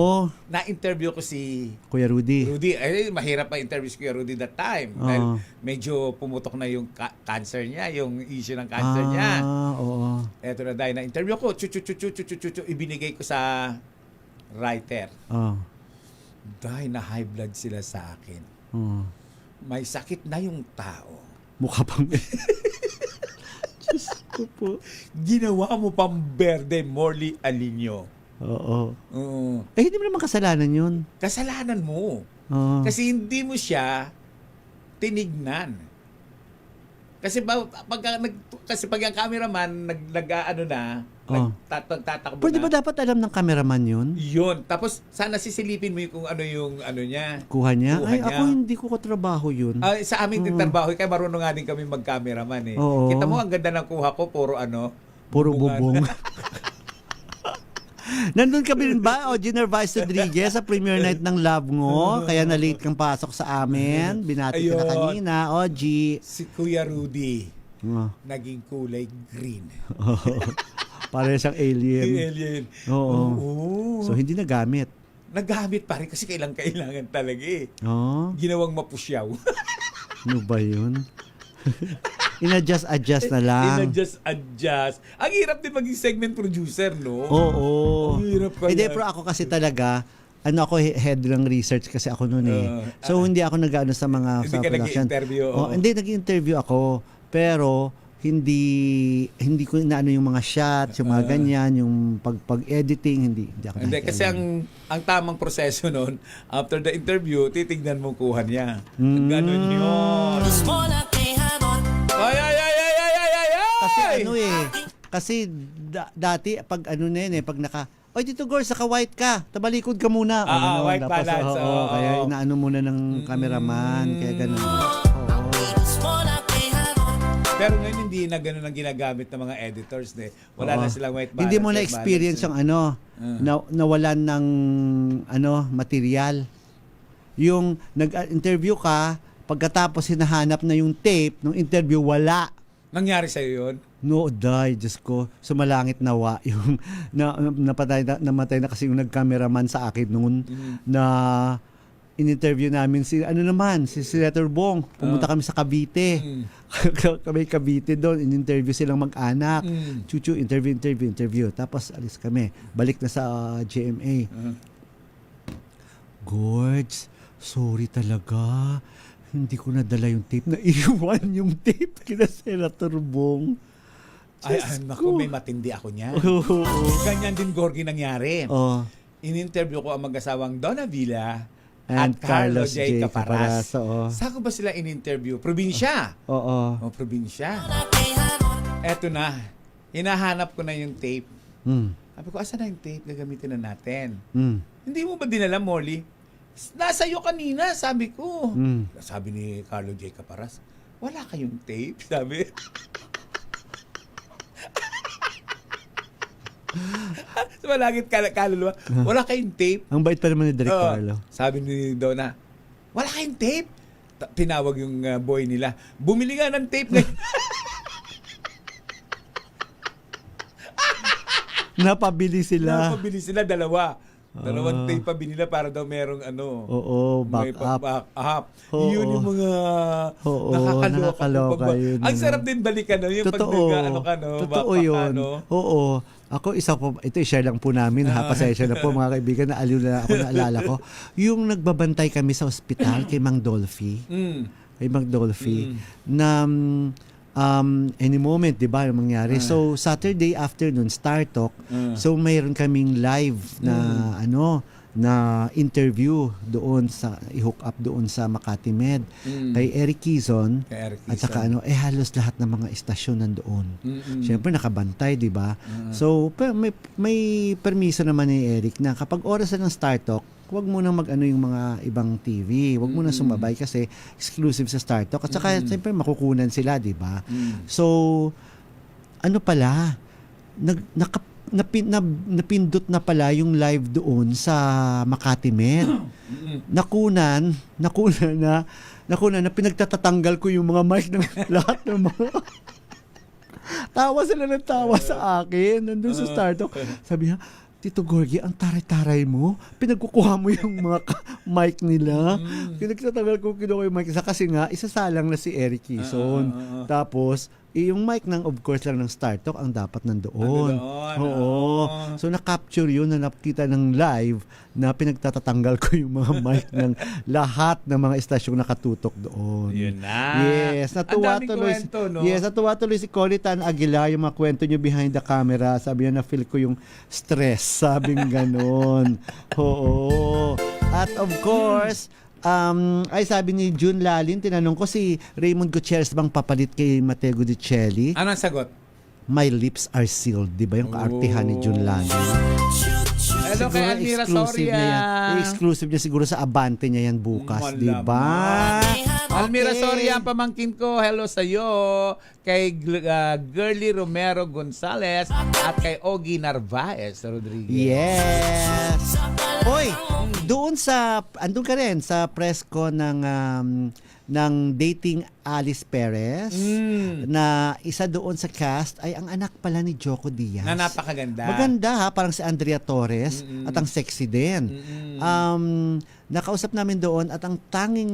Na-interview ko si Kuya Rudy. Mahirap pa interview si Kuya Rudy that time. Dahil medyo pumutok na yung cancer niya, yung issue ng cancer niya. Eto na, Day. Na-interview ko. Ibinigay ko sa writer. Day, na high blood sila sa akin. May sakit na yung tao. Mukha pang Diyos ko po. Ginawa mo pang berde, Morley Alinio. Hindi mo naman kasalanan yun. Kasalanan mo. Kasi hindi mo siya tinignan. Kasi pag ang cameraman nag-ano na, nagtatakbo Pero di ba na. dapat alam ng cameraman yun? Yun. Tapos sana sisilipin mo yung kung ano yung ano niya. Kuha niya? Kuha Ay, niya. ako hindi ko katrabaho yun. Sa amin din trabaho, kaya marunong nga din kami mag-cameraman eh. Oo. Kita mo, ang ganda ng kuha ko, puro ano. Puro bubungan. bubong. Nandun ka rin ba, o Nervice Rodriguez, sa premiere night ng Love Ngo? Kaya na-late kang pasok sa amin. Binati ka na Ayun. kanina, Oji. Si Kuya Rudy, naging kulay green. Para siyang alien. Alien. Oo. Oo. So, hindi nagamit. Nagamit pa rin kasi kailangan talaga eh. Oh. Ginawang mapusyaw. Ano ba yun? In-adjust na lang. In-adjust. Ang hirap din maging segment producer, no? Oo. Ang hirap ka Hindi, yan. pero ako kasi talaga, ako head ng research kasi ako noon eh. So, hindi ako nag-ano sa mga Hindi sa ka production. nag-i-interview. Hindi, nag-interview ako. Pero, hindi ko inaano yung mga shots, yung mga ganyan, yung pag-editing, hindi ako Hindi, nakikialam. kasi ang tamang proseso noon, after the interview, titignan mo kuha niya. Ganon yun. Kasi dati, pag ano na yun pag oy, dito Gors, saka-white ka, tabalikod ka muna. White Tapos, balance. kaya inaano muna ng cameraman, kaya ganun. Pero ngayon hindi na ganun ang ginagamit ng mga editors. Wala na silang white balance. Hindi mo na-experience yung nawalan ng material. Yung nag-interview ka, pagkatapos hinahanap na yung tape ng interview, wala. Nangyari sa'yo yun? No, Diyos ko, sumalangit nawa yung namatay na kasi yung nag-cameraman sa akin noon na in-interview namin si Senator Bong. Pumunta kami sa Cavite. Kami Cavite doon, in-interview silang mag-anak. Chuchu, interview. Tapos alis kami. Balik na sa GMA. Gorge, sorry talaga. Hindi ko nadala yung tape. Naiwan yung tape kina Senator Bong. Ay, naku, may matindi ako niyan. Ganyan din, Gorgie, nangyari. In-interview ko ang mag-asawang Donna Villa at Carlos J. Caparas. Saan ko ba sila in-interview? Probinsya. Oo. Probinsya. Eto na. Hinahanap ko na yung tape. Sabi ko, asan na yung tape? Gagamitin na natin. Hindi mo ba dinala, Molly? Nasa iyo kanina, sabi ko. Sabi ni Carlos J. Caparas, wala kayong tape? Sabi. Malagit kaluluwa. Wala kayong tape? Ang bait pa naman ni Derek Carlo. Sabi ni Donna, wala kayong tape? Tinawag yung boy nila. Bumili nga ng tape ngayon. Napabili sila. Dalawa. Dalawang tape pa binila para daw merong back up. Yun yung mga nakakaloka. Yun. Ang sarap din balikan yung totoo. Totoo yun. Oo. Ako, ito i-share lang po namin, pasensya na po mga kaibigan, naaliw na ako, naalala ko. Yung nagbabantay kami sa ospital kay Mang Dolphy. Kay Mang Dolphy. Na any moment, di ba, yung mangyari. So, Saturday afternoon, Star Talk. So, mayroon kaming live na na interview doon i-hook up doon sa Makati Med kay Eric Quezon. At saka halos lahat ng mga istasyon nandoon. Siyempre nakabantay, di ba? So may permiso naman ni Eric na kapag oras na ng Star Talk, huwag mo nang yung mga ibang TV. Huwag mo nang sumabay kasi exclusive sa Star Talk. At saka siyempre makukunan sila, di ba? So napindot na pala yung live doon sa Makati Med. Nakuna na pinagtatatanggal ko yung mga mic ng lahat ng mga tawa sila ng tawa sa akin nandun sa Star Talk. Sabi niya, Tito Gorgie, ang taray-taray mo. Pinagkukuha mo yung mga mic nila. Pinagtatanggal ko kinuha yung mic. Kasi nga, isasalang na si Eric Quezon. Tapos, yung mic of course lang ng Star Talk ang dapat nandoon. Oo. So na-capture yun na nakita ng live na pinagtatatanggal ko yung mga mic ng lahat ng mga estasyong nakatutok doon. Yun na. Yes, natuwa tuloy. Kwento, no? Yes, natuwa tuloy si Colitan Aguilar yung mga kwento niyo behind the camera. Sabi niya na feel ko yung stress, sabing ganon. Oo. At of course, Ay sabi ni June Lalin, tinanong ko si Raymond Gutierrez bang papalit kay Mateo Gudicelli? Ano ang sagot? My lips are sealed, di ba yung kaartihan ni June Lalin? Hello kay Almira exclusive Soria. niya yan. Exclusive niya siguro sa Abante niya yan bukas, di ba? Almira Soria, ang pamangkin ko. Hello sa iyo. Kay Girly Romero Gonzalez at kay Ogie Narvaez Rodriguez. Yes! Hoy, andun ka rin sa press ko ng Dating Alice Perez na isa doon sa cast ay ang anak pala ni Joko Diaz. Na napakaganda. Maganda ha, parang si Andrea Torres at ang sexy din. Nakausap namin doon at ang tanging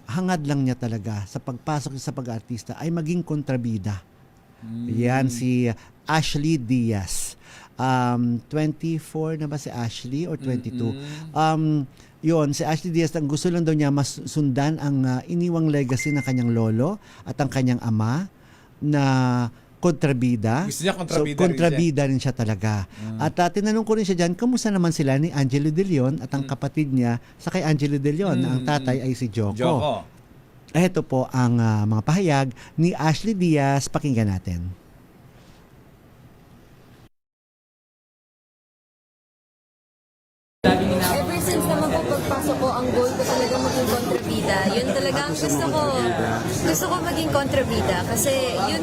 hangad lang niya talaga sa pagpasok sa pag-artista ay maging kontrabida. Yan si Ashley Diaz. 24 na ba si Ashley or 22? Yun, si Ashley Diaz, ang gusto lang daw niya masundan ang iniwang legacy ng kanyang lolo at ang kanyang ama na kontrabida. Gusto niya kontrabida, kontrabida rin siya talaga. At tinanong ko rin siya dyan, kamusta naman sila ni Angelo De Leon at ang kapatid niya sa kay Angelo De Leon, na ang tatay ay si Joko. Ito po ang mga pahayag ni Ashley Diaz. Pakinggan natin. Ever since naman po pagpasok ko, ang goal ko talaga maging kontrabida. Yun talaga ang gusto ko. Gusto ko maging kontrabida kasi yun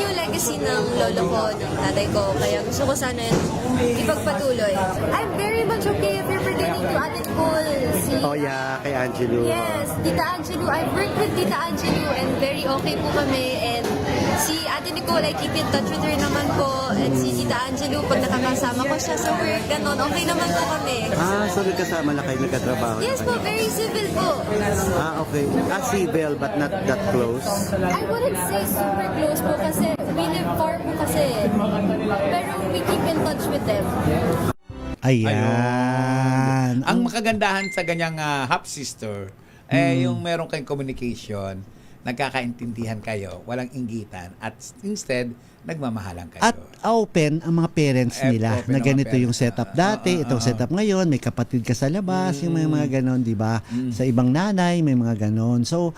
yung legacy ng lolo ko, ng tatay ko. Kaya gusto ko sana ipagpatuloy. I'm very much okay if you're pertaining to Ate Nicole. Oh yeah, kay Angelo. Yes, Tita Angelo. I've worked with Tita Angelo and very okay po kami. And si Ate Nicole, I keep in touch with her naman po. And si Tita Angelo, pag nakakasama ko siya sa work, ganon, okay naman po kami. So nagkasama na kayo, nagkatrabaho? Yes po, very civil po. Okay. Civil but not that close? I wouldn't say super close po kasi we live far po kasi. Pero we keep in touch with them. Ayan. Ang makagandahan sa ganyang half-sister, yung meron kayong communication, nagkakaintindihan kayo, walang inggitan, at instead, nagmamahalan kayo. At open ang mga parents nila open na ang ganito mga yung setup dati, itong setup ngayon, may kapatid ka sa labas, yung mga ganon, di ba? Sa ibang nanay, may mga ganon. So,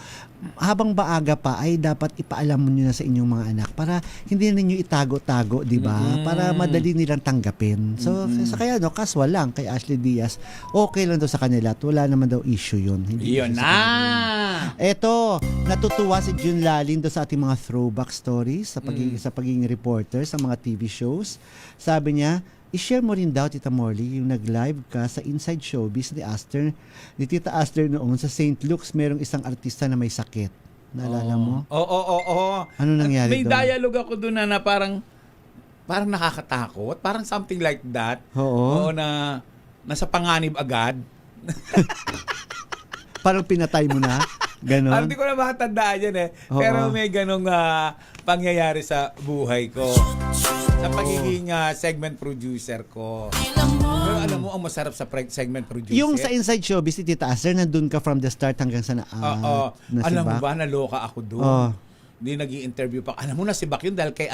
habang maaga pa ay dapat ipaalam mo nyo na sa inyong mga anak para hindi na ninyo itago-tago, di ba? Para madali nilang tanggapin. So, sa kaya casual lang kay Ashley Diaz, okay lang daw sa kanila at wala naman daw issue yun. Hindi yun issue na! Eto, natutuwa si June Lalin doon sa ating mga throwback stories sa pagiging reporter sa mga TV shows. Sabi niya, i-share mo rin daw, Tita Morley, yung nag-live ka sa Inside Showbiz ni Tita Aster noon sa St. Luke's. Merong isang artista na may sakit. Naalala mo? Oo. Ano nangyari May doon? dialogue ako doon na parang nakakatakot. Parang something like that. Oo. Na nasa panganib agad. Parang pinatay mo na? Ganon? Hindi ko na makatandaan yan Oo. Pero may ganong pangyayari sa buhay ko. Sa pagiging segment producer ko. Pero alam mo, ang masarap sa segment producer. Yung sa Inside Showbiz ni Tita Aster, nandun ka from the start hanggang sa alam mo ba, naloka ako doon. Hindi nag-i-interview pa. Alam mo, nasibak yun dahil kay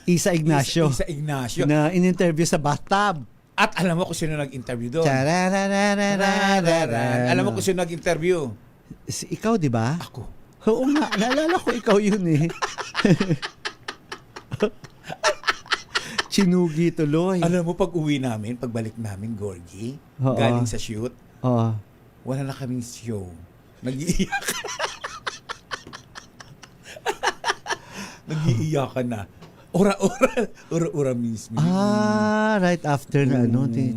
Isa Ignacio. Isa Ignacio. Na in-interview sa bathtub. At alam mo kung sino nag-interview doon. Alam mo kung sino nag-interview. Ikaw, di ba? Ako. Oo nga, naalala ko ikaw yun eh. Chinugi tuloy. Alam mo, pag uwi namin, pagbalik namin, Gorgie, galing sa shoot, wala na kaming show. Nag-iiyak. Nag-iiyakan na. Ora mismo. Right after na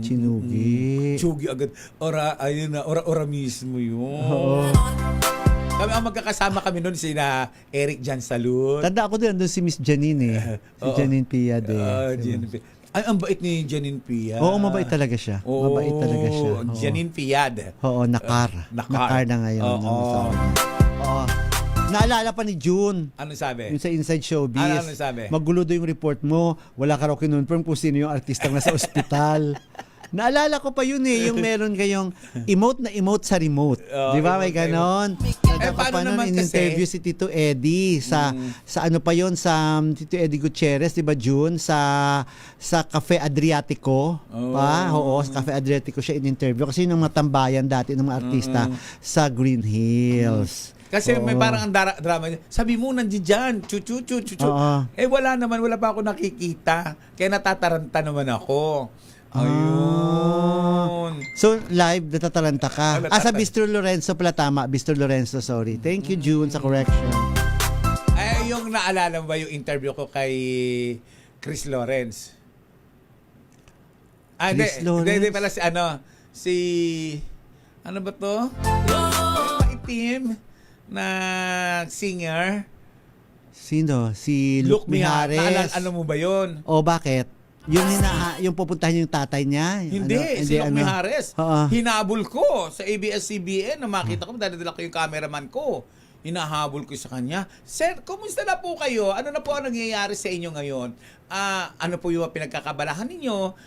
Chinugi. Chinugi agad. Ora mismo yun. Kami ang magkakasama kami noon sina Eric Jan Salud. Tanda ako doon si Miss Janine Si Janine Pia Janine Pia. Ay, ang bait ni Janine Pia. Oo, mabait talaga siya. Mabait talaga siya. Janine Piad. Oo, Nakar na ngayon. Oo. Naalala pa ni June. Ano sabi? Yung sa Inside Showbiz. Ano sabi? Magulo daw yung report mo. Wala ka raw kinonfirm kung sino yung artistang nasa ospital. Naalala ko pa yun yung meron kayong emote sa remote. Di ba? May ganon. Naalala ko paano pa naman noon in-interview si Tito Eddie sa ano pa yon, sa Tito Eddie Gutierrez, 'di ba, June, sa Cafe Adriatico. Oo, sa Cafe Adriatico siya in-interview kasi yun ang mga tambayan dati ng mga artista sa Green Hills. Kasi may parang ang drama niya. Sabi mo, nandiyan, chuchu. Wala naman, wala pa ako nakikita. Kaya natataranta naman ako. Ayun. So, live, natataranta ka. Sa Bistro Lorenzo pala, tama. Bistro Lorenzo, sorry. Thank you, June, sa correction. Ay, yung naalala mo ba yung interview ko kay Chris Lawrence? Chris Lawrence? Hindi pala si ano ba to? Maitim na singer. Sino? Si Luke Mijares. Ano mo ba yun? O, bakit? Yung pupuntahan yung tatay niya? Hindi, si Luke Mijares. Hinabol ko sa ABS-CBN na makita ko, dadadala ko yung cameraman ko. Hinahabol ko sa kanya. Sir, kumusta na po kayo? Ano na po ang nangyayari sa inyo ngayon? Ano po yung pinagkakabalahan ninyo?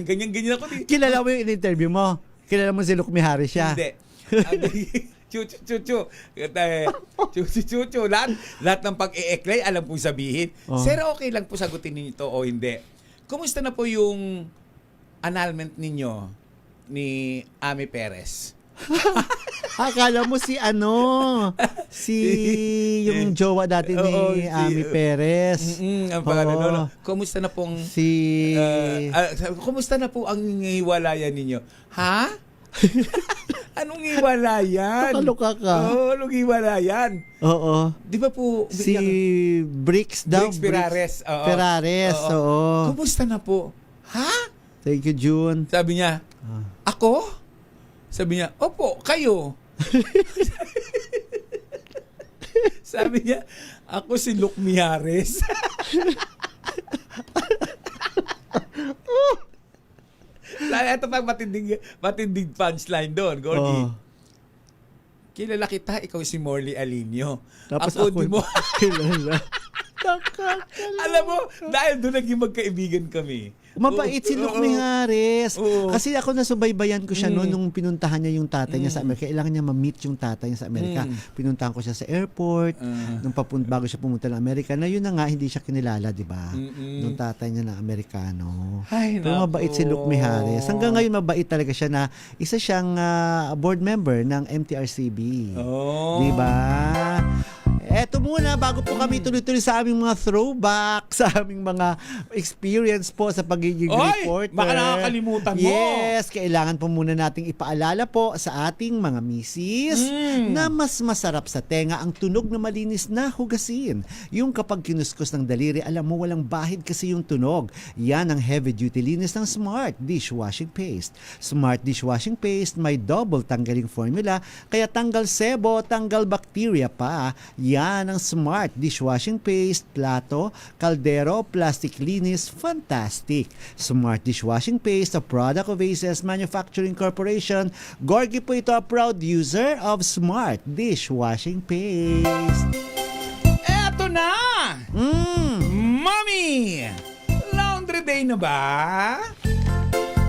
Ganyan-ganyan ako. Kilala mo yung in-interview mo? Kilala mo si Luke Mijares siya? Hindi. Chuchu. Lahat ng pag-e-eklay, alam po sabihin. Sir, okay lang po sagutin ninyo to o hindi. Kumusta na po yung annulment ninyo ni Ami Perez? Akala mo yung jowa dati ni Ami Perez. Ang pangalan. Kumusta na pong kumusta na po ang hiwalayan ninyo? Ha? Anong hiwalayan? Nakaloka ka. Anong hiwalayan? Oo. Di ba po si Bricks daw? Bricks Ferrares. Oo. Kumusta na po? Ha? Thank you, June. Sabi niya, ako? Sabi niya, opo, kayo. Sabi niya, ako si Luke Mijares. Ito pang matinding punchline doon, Gorgie. Kilala kita, ikaw si Morley Alinio. Tapos ako di mo kilala. Alam mo, dahil doon naging magkaibigan kami. Mabait si Luke Mijares. Kasi ako nasubaybayan ko siya noon nung pinuntahan niya yung tatay niya sa Amerika. Kailangan niya ma-meet yung tatay niya sa Amerika. Pinuntahan ko siya sa airport bago siya pumunta ng Amerika. Na yun na nga, hindi siya kinilala, di ba? Nung tatay niya na Amerikano. Pero mabait si Luke Mijares. Hanggang ngayon mabait talaga siya na isa siyang board member ng MTRCB. Di ba? Eto muna, bago po kami tuloy-tuloy sa aming mga throwback, sa aming mga experience po sa pagiging reporter. Baka nakakalimutan mo. Yes, kailangan po muna nating ipaalala po sa ating mga misis na mas masarap sa tenga ang tunog na malinis na hugasin. Yung kapag kinuskus ng daliri, alam mo walang bahid kasi yung tunog. Yan ang heavy-duty linis ng Smart Dishwashing Paste. Smart Dishwashing Paste may double tanggaling formula, kaya tanggal sebo, tanggal bacteria pa. Yan ang Smart Dishwashing Paste, plato, kaldero, plastic linis, fantastic. Smart Dishwashing Paste, a product of ACS Manufacturing Corporation. Gorgie po ito, a proud user of Smart Dishwashing Paste. Eto na! Mommy! Laundry day na ba?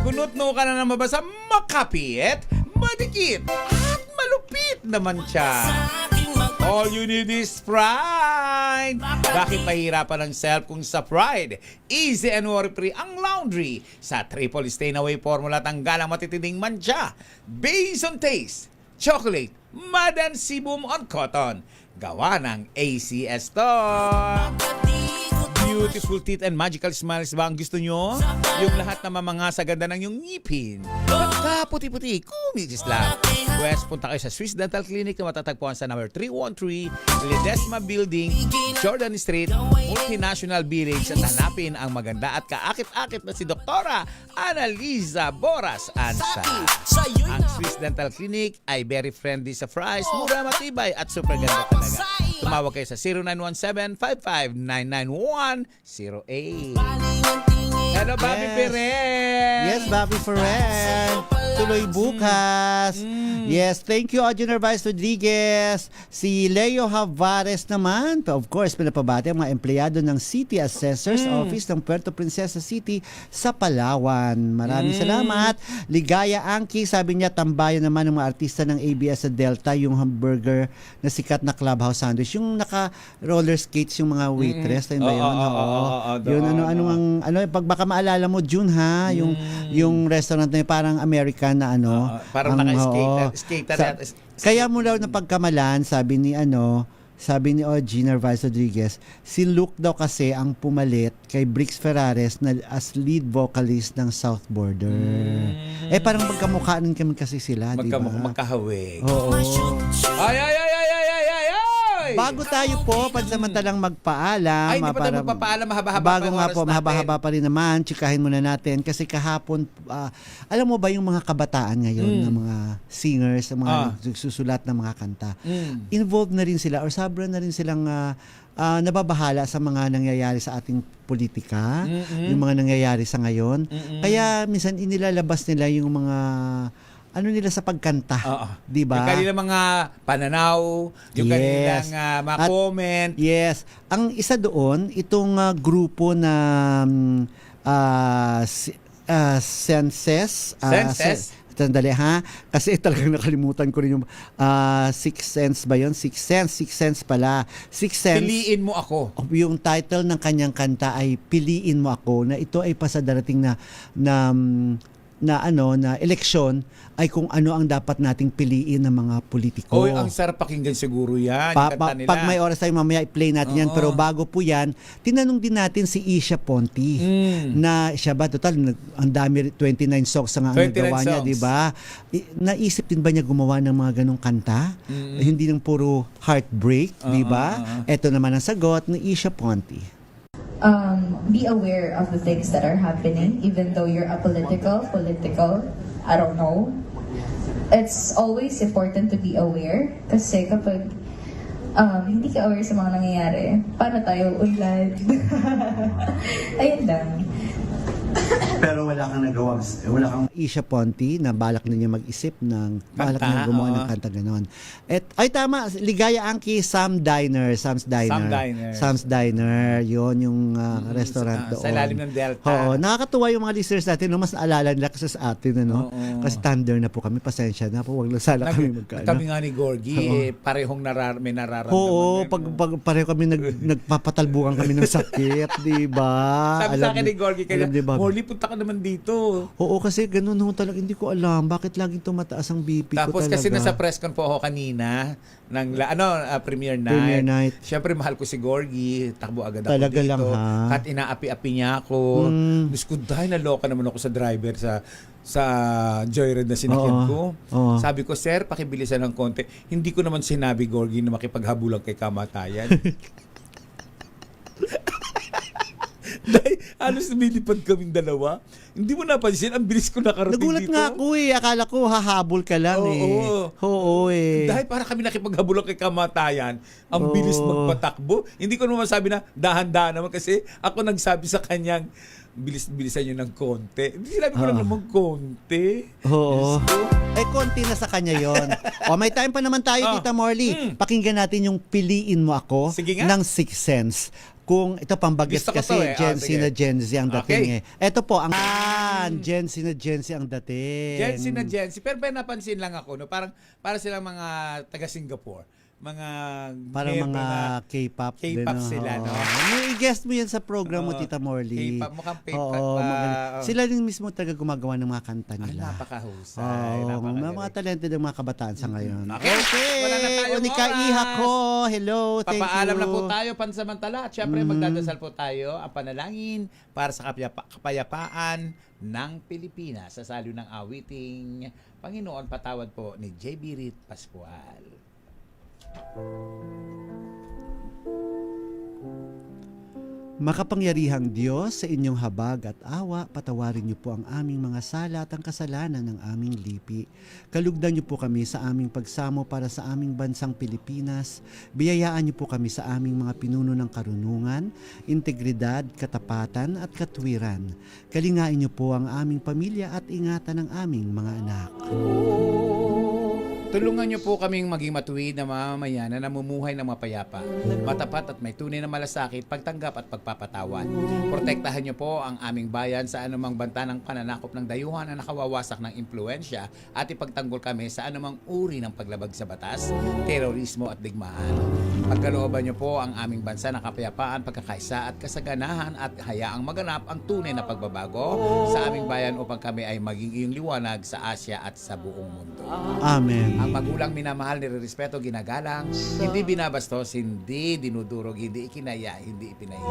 Kunot-no ka na naman ba sa makapit, madikit, at malupit naman siya? All you need is pride. Bakit pahirapan ng self kung sa pride? Easy and worry-free ang laundry. Sa triple stain-away formula, tanggal ang matitinding mancha. Based on taste, chocolate, mud and sebum on cotton. Gawa ng ACS to. Beautiful teeth and magical smiles ba ang gusto nyo? Yung lahat na mamanga sa ganda ng yung ngipin. Nagkaputi-puti, kumisis lang. West, punta kayo sa Swiss Dental Clinic na matatagpuan sa number 313 Ledesma Building, Jordan Street, Multinational Village, at hanapin ang maganda at kaakit-akit na si Doktora Annalisa Boras Ansa. Ang Swiss Dental Clinic ay very friendly sa price, mura, matibay at super ganda talaga. Tumawag kayo sa 0917-5599108. Hello, Bobby Perez! Yes, Bobby Perez! tuloy bukas. Yes, thank you, Audrey Narvaez Rodriguez. Si Leo Havares naman, of course, pinapabati ang mga empleyado ng City Assessor's Office ng Puerto Princesa City sa Palawan. Maraming salamat. Ligaya Angki, sabi niya, tambayan naman ng mga artista ng ABS sa Delta, yung hamburger na sikat na clubhouse sandwich. Yung naka-roller skates yung mga waitress. Ayun ba yun? Yun, pag baka maalala mo, June ha, yung restaurant na yun, parang American na parang naka-skater. Kaya mo daw na pagkamalan, sabi ni OG Narvaez Rodriguez, si Luke daw kasi ang pumalit kay Brix Ferrares na as lead vocalist ng South Border. Parang magkamukhaan kami kasi sila, di ba? Magkahawig. Oo. Ay! Bago tayo po, pansamantalang magpaalam. Ay, hindi pa tayo magpapaalam. Mahaba-haba bago nga po, mahaba-haba pa rin naman. Tsikahin muna natin. Kasi kahapon, alam mo ba yung mga kabataan ngayon, ng mga singers, mga nagsusulat ng mga kanta, involved na rin sila or sobra na rin silang nababahala sa mga nangyayari sa ating politika, yung mga nangyayari sa ngayon. Kaya minsan inilalabas nila yung mga nila sa pagkanta, di ba? Yung kanilang mga pananaw, yung kanilang mga comment. Yes. Ang isa doon, itong grupo na Senses. Sandali ha. Kasi talagang nakalimutan ko rin yung Sixth Sense ba yun? Sixth Sense pala. Sixth Sense. Piliin mo ako. Yung title ng kanyang kanta ay Piliin Mo Ako, na ito ay pasadarating na eleksyon ay kung ano ang dapat nating piliin ng mga politiko. Ang sarap pakinggan siguro yan. Kanta nila. Pag may oras tayo mamaya i-play natin yan. Pero bago po yan, tinanong din natin si Isha Ponti na siya ba, total, ang dami, 29 songs ang nagawa niya, di ba? Naisip din ba niya gumawa ng mga ganong kanta? Hindi ng puro heartbreak, di ba? Ito naman ang sagot ni Isha Ponti. Be aware of the things that are happening, even though you're political, I don't know. It's always important to be aware kasi kapag hindi ka aware sa mga nangyayari, paano tayo unlad? Ayun lang. Pero wala kang nagawa, Isha Ponti na balak na niya mag-isip ng balak na gumawa ng kanta ganon. Tama, Ligaya Angki, Sam's Diner, yun yung restaurant doon. Sa ilalim ng Delta. Oo, nakakatuwa yung mga listeners natin, mas naalala nila kasi sa atin, kasi thunder na po kami, pasensya na po, wag lang sana kami magkano. Kami nga ni Gorgie, parehong may nararamdaman. Oo, pag pareho kami nagpapatalbukan kami ng sakit, di ba? Sabi sa akin ni Gorgie, Morley, punta ka naman dito. Oo, kasi ganun talaga. Hindi ko alam bakit laging tumataas ang BP ko talaga. Tapos kasi nasa press con po ako kanina ng premiere night. Siyempre mahal ko si Gorgie. Takbo agad ako talaga dito. Lang ha. Kat inaapi-api niya ako. Diyos ko, dahil naloka naman ako sa driver sa joyride na sinakyan ko. Sabi ko, sir, pakibilisan ng konti. Hindi ko naman sinabi, Gorgie, na makipaghabulan kay kamatayan. Dahil halos lumilipad kaming dalawa. Hindi mo napansin, ang bilis ko nakarating Nagulat dito. Nagulat nga ako akala ko hahabol ka lang Oo eh. Dahil para kami nakipaghabulan kay kamatayan, ang bilis magpatakbo. Hindi ko naman sabi na dahan-dahan naman kasi ako nagsabi sa kanyang bilisan nyo ng konti. Hindi sinabi ko lang naman konti. Oo. Konti na sa kanya yon. May time pa naman tayo, Tita Morley. Pakinggan natin yung Piliin Mo Ako ng Sixth Sense. Kung ito pambagis kasi Gen Z na Gen Z ang dating Ito po ang Gen Z na Gen Z ang dating. Gen Z na Gen Z. Pero napansin lang ako, parang para silang mga taga Singapore. Parang mga K-pop sila, no? I-guest mo yan sa program mo, Tita Morley. K-pop, mukhang K-pop. Sila din mismo talaga gumagawa ng mga kanta nila. Napakahusay. Mga talented ng mga kabataan sa ngayon. Okay. Wala na tayong Onika oras. Iha ko. Hello, thank you. Papaalam na po tayo pansamantala. At syempre, magdadasal po tayo ang panalangin para sa kapayapaan ng Pilipinas sa salo ng awiting Panginoon Patawad po ni J.B. Reed Pascual. Makapangyarihang Diyos, sa inyong habag at awa, patawarin niyo po ang aming mga sala at ang kasalanan ng aming lipi. Kalugdan niyo po kami sa aming pagsamo para sa aming bansang Pilipinas. Biyayaan niyo po kami sa aming mga pinuno ng karunungan, integridad, katapatan at katwiran. Kalingain niyo po ang aming pamilya at ingatan ang aming mga anak. Tulungan niyo po kaming maging matuwid na mamamayan na namumuhay ng mapayapa, matapat at may tunay na malasakit, pagtanggap at pagpapatawad. Protektahan niyo po ang aming bayan sa anumang banta ng pananakop ng dayuhan na nakawawasak ng impluensya at ipagtanggol kami sa anumang uri ng paglabag sa batas, terorismo at digmaan. Pagkalooban niyo po ang aming bansa ng kapayapaan, pagkakaisa at kasaganahan at hayaang maganap ang tunay na pagbabago sa aming bayan upang kami ay maging iyong liwanag sa Asya at sa buong mundo. Amen. Ang magulang minamahal, nirerespeto, ginagalang, hindi binabastos, hindi dinudurog, hindi ikinaya, hindi ipinahiya.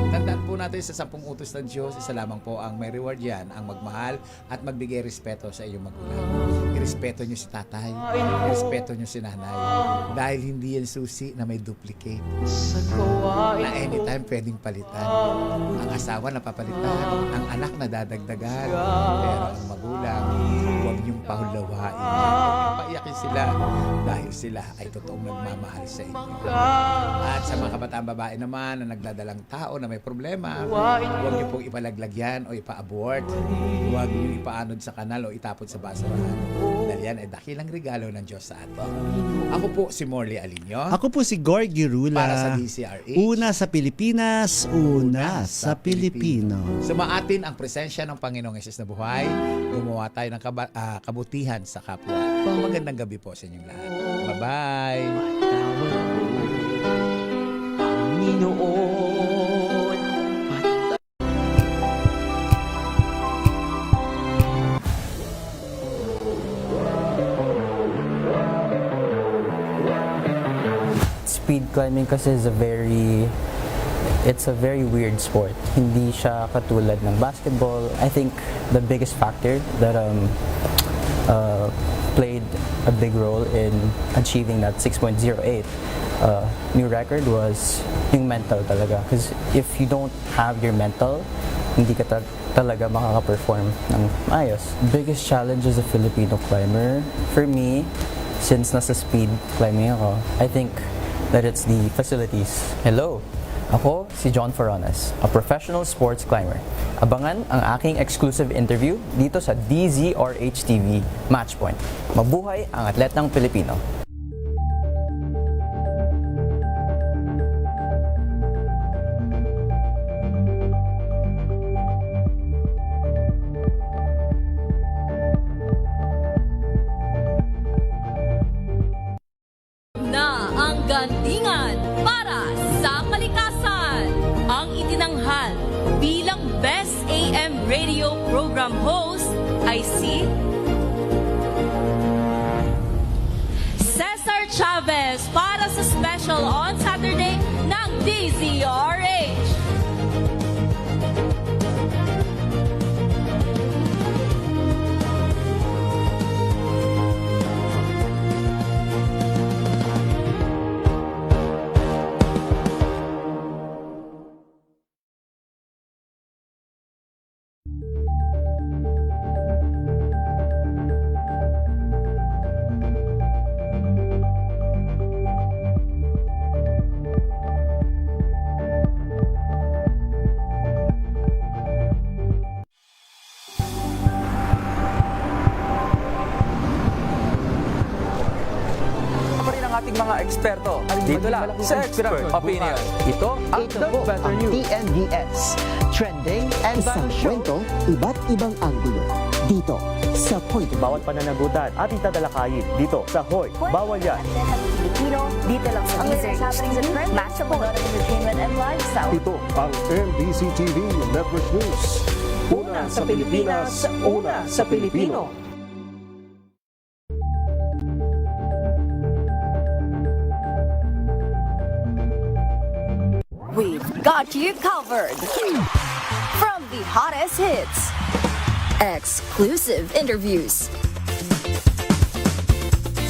Tandaan po natin sa 10 utos ng Diyos, isa lamang po ang may reward yan, ang magmahal at magbigay respeto sa iyong magulang. Irespeto nyo si tatay, irespeto nyo si nanay, dahil hindi yan susi na may duplicate, na anytime pwedeng palitan. Ang asawa napapalitan, ang anak nadadagdagan, pero ang magulang, huwag niyong pahulawain. Paiyakin sila dahil sila ay totoong nagmamahal sa inyo. At sa mga kabataan babae naman na nagdadalang tao na may problema, huwag niyo pong ipalaglag yan o ipa-abort. Huwag niyo ipaanod sa kanal o itapon sa basurahan. Dahil yan ay dakilang regalo ng Diyos sa atin. Ako po si Morley Alinio. Ako po si Gorgie Rula. Para sa DZRH. Una sa Pilipinas, una sa Pilipino. Sumaatin ang presensya ng Panginoong Hesus na buhay. Gumawa tayo ng kabutihan sa kapwa. Magandang gabi po sa inyong lahat. Bye-bye! Speed climbing kasi is it's a very weird sport. Hindi siya katulad ng basketball. I think the biggest factor that played a big role in achieving that 6.08 new record was yung mental talaga. Because if you don't have your mental, hindi ka talaga makaka-perform ng maayos. Biggest challenge as a Filipino climber, for me, since nasa speed climbing ako, I think that it's the facilities. Hello! Ako si John Foronas, a professional sports climber. Abangan ang aking exclusive interview dito sa DZRH TV Matchpoint. Mabuhay ang atletang Pilipino. Na ang gandingan para sa kalikasan. Ang itinanghal bilang Best AM Radio Program Host ay si Cesar Chavez para sa special on Saturday ng DZRH. ating mga eksperto. Dito lang sa Expert Opinion. Ito ang The Better News. TNDS. Trending and Isang kwento, iba't ibang anggulo. Dito sa Point. Bawat pananagutan at itatalakayin dito sa Hoy. Bawal yan. Pilipino, dito lang sa DZRH. Match up ng entertainment and lifestyle. Ito ang NBC TV Network News. Una sa Pilipinas, una sa Pilipino. We've got you covered. From the hottest hits, exclusive interviews,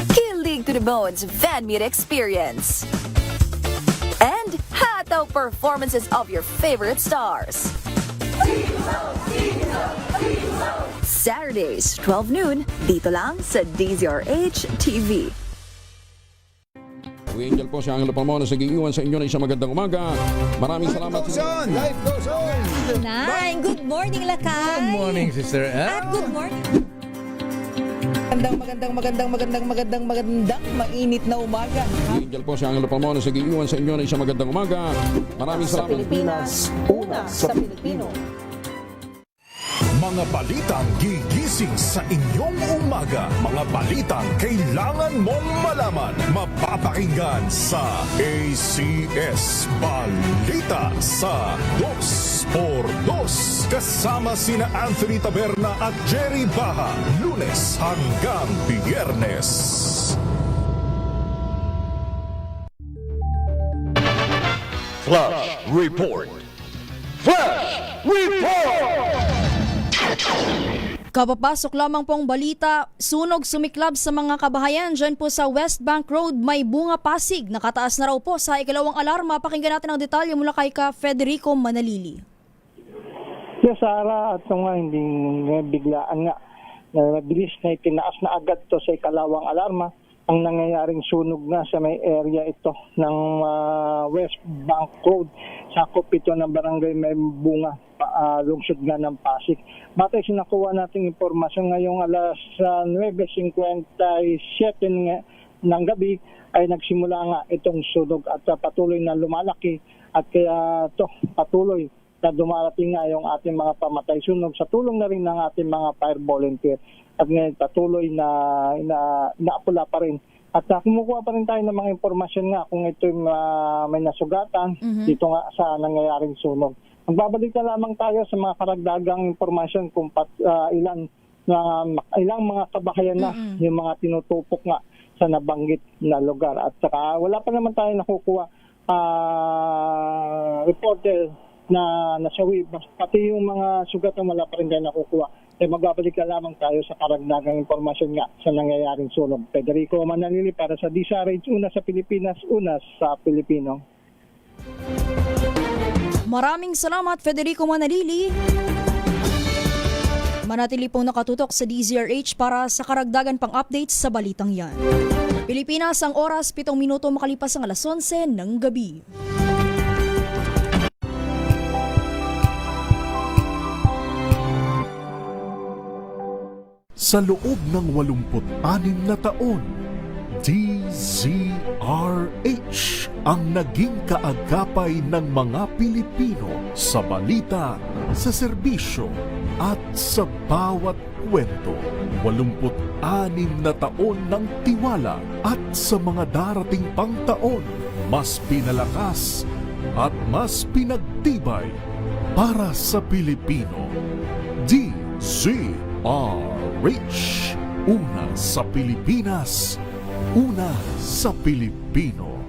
kilig to the bones fan meet experience, and hot Directo performances of your favorite stars. Saturdays, 12 noon, dito lang sa DZRH TV. Angel po si Angelo Palmona sa giiwan sa inyo na isang magandang umaga. Maraming salamat. Life goes on! Nine, good morning, Lakay! Good morning, sister. At good morning. Magandang mainit na umaga. Angel po si Angelo Palmona sa giiwan sa inyo na isang magandang umaga. Maraming Sa salamat. Pilipinas, una sa Pilipino. Mga balitang gigising sa inyong umaga. Mga balitang kailangan mong malaman. Mapapakinggan sa ACS Balita sa 2x2. Kasama sina Anthony Taberna at Jerry Baha. Lunes hanggang Biyernes. Flash Report. Flash Report! Kapapasok lamang pong balita, sunog sumiklab sa mga kabahayan dyan po sa West Bank Road, may bunga Pasig. Nakataas na raw po sa ikalawang alarma. Pakinggan natin ang detalye mula kay ka Federico Manalili. Yes, Sara, at nga hindi biglaan nga. Mabilis na itinaas na agad to sa ikalawang alarma. Ang nangyayaring sunog nga sa may area ito ng West Bank Road. Sakop ito ng barangay May Bunga, lungsod nga ng Pasig. Matay sinakuha nating impormasyon ngayong alas 9:57 ng gabi ay nagsimula nga itong sunog at patuloy na lumalaki at kaya patuloy na dumarating nga yung ating mga pamatay sunog sa tulong na rin ng ating mga fire volunteer. At ngayon patuloy na inaapula pa rin. At kumukuha pa rin tayo ng mga impormasyon nga kung ito may nasugatan dito nga sa nangyayaring sunog. Magbabalik na lamang tayo sa mga karagdagang impormasyon kung ilang mga kabahayan na yung mga tinutupok nga sa nabanggit na lugar. At saka wala pa naman tayo nakukuha reporter na nasawi. Pati yung mga sugatan wala pa rin tayo nakukuha. Magbabalik na lamang tayo sa karagdagang impormasyon nga sa nangyayaring sunog. Federico Manalili para sa DZRH, una sa Pilipinas, una sa Pilipino. Maraming salamat, Federico Manalili. Manatili pong nakatutok sa DZRH para sa karagdagan pang updates sa balitang yan. Pilipinas, ang oras 7 minuto makalipas ang alas 11 ng gabi. Sa loob ng 86 na taon, DZRH ang naging kaagapay ng mga Pilipino sa balita, sa serbisyo at sa bawat kwento. 86 na taon ng tiwala at sa mga darating pang taon, mas pinalakas at mas pinagtibay para sa Pilipino. DZRH. Una sa Pilipinas, una sa Pilipino.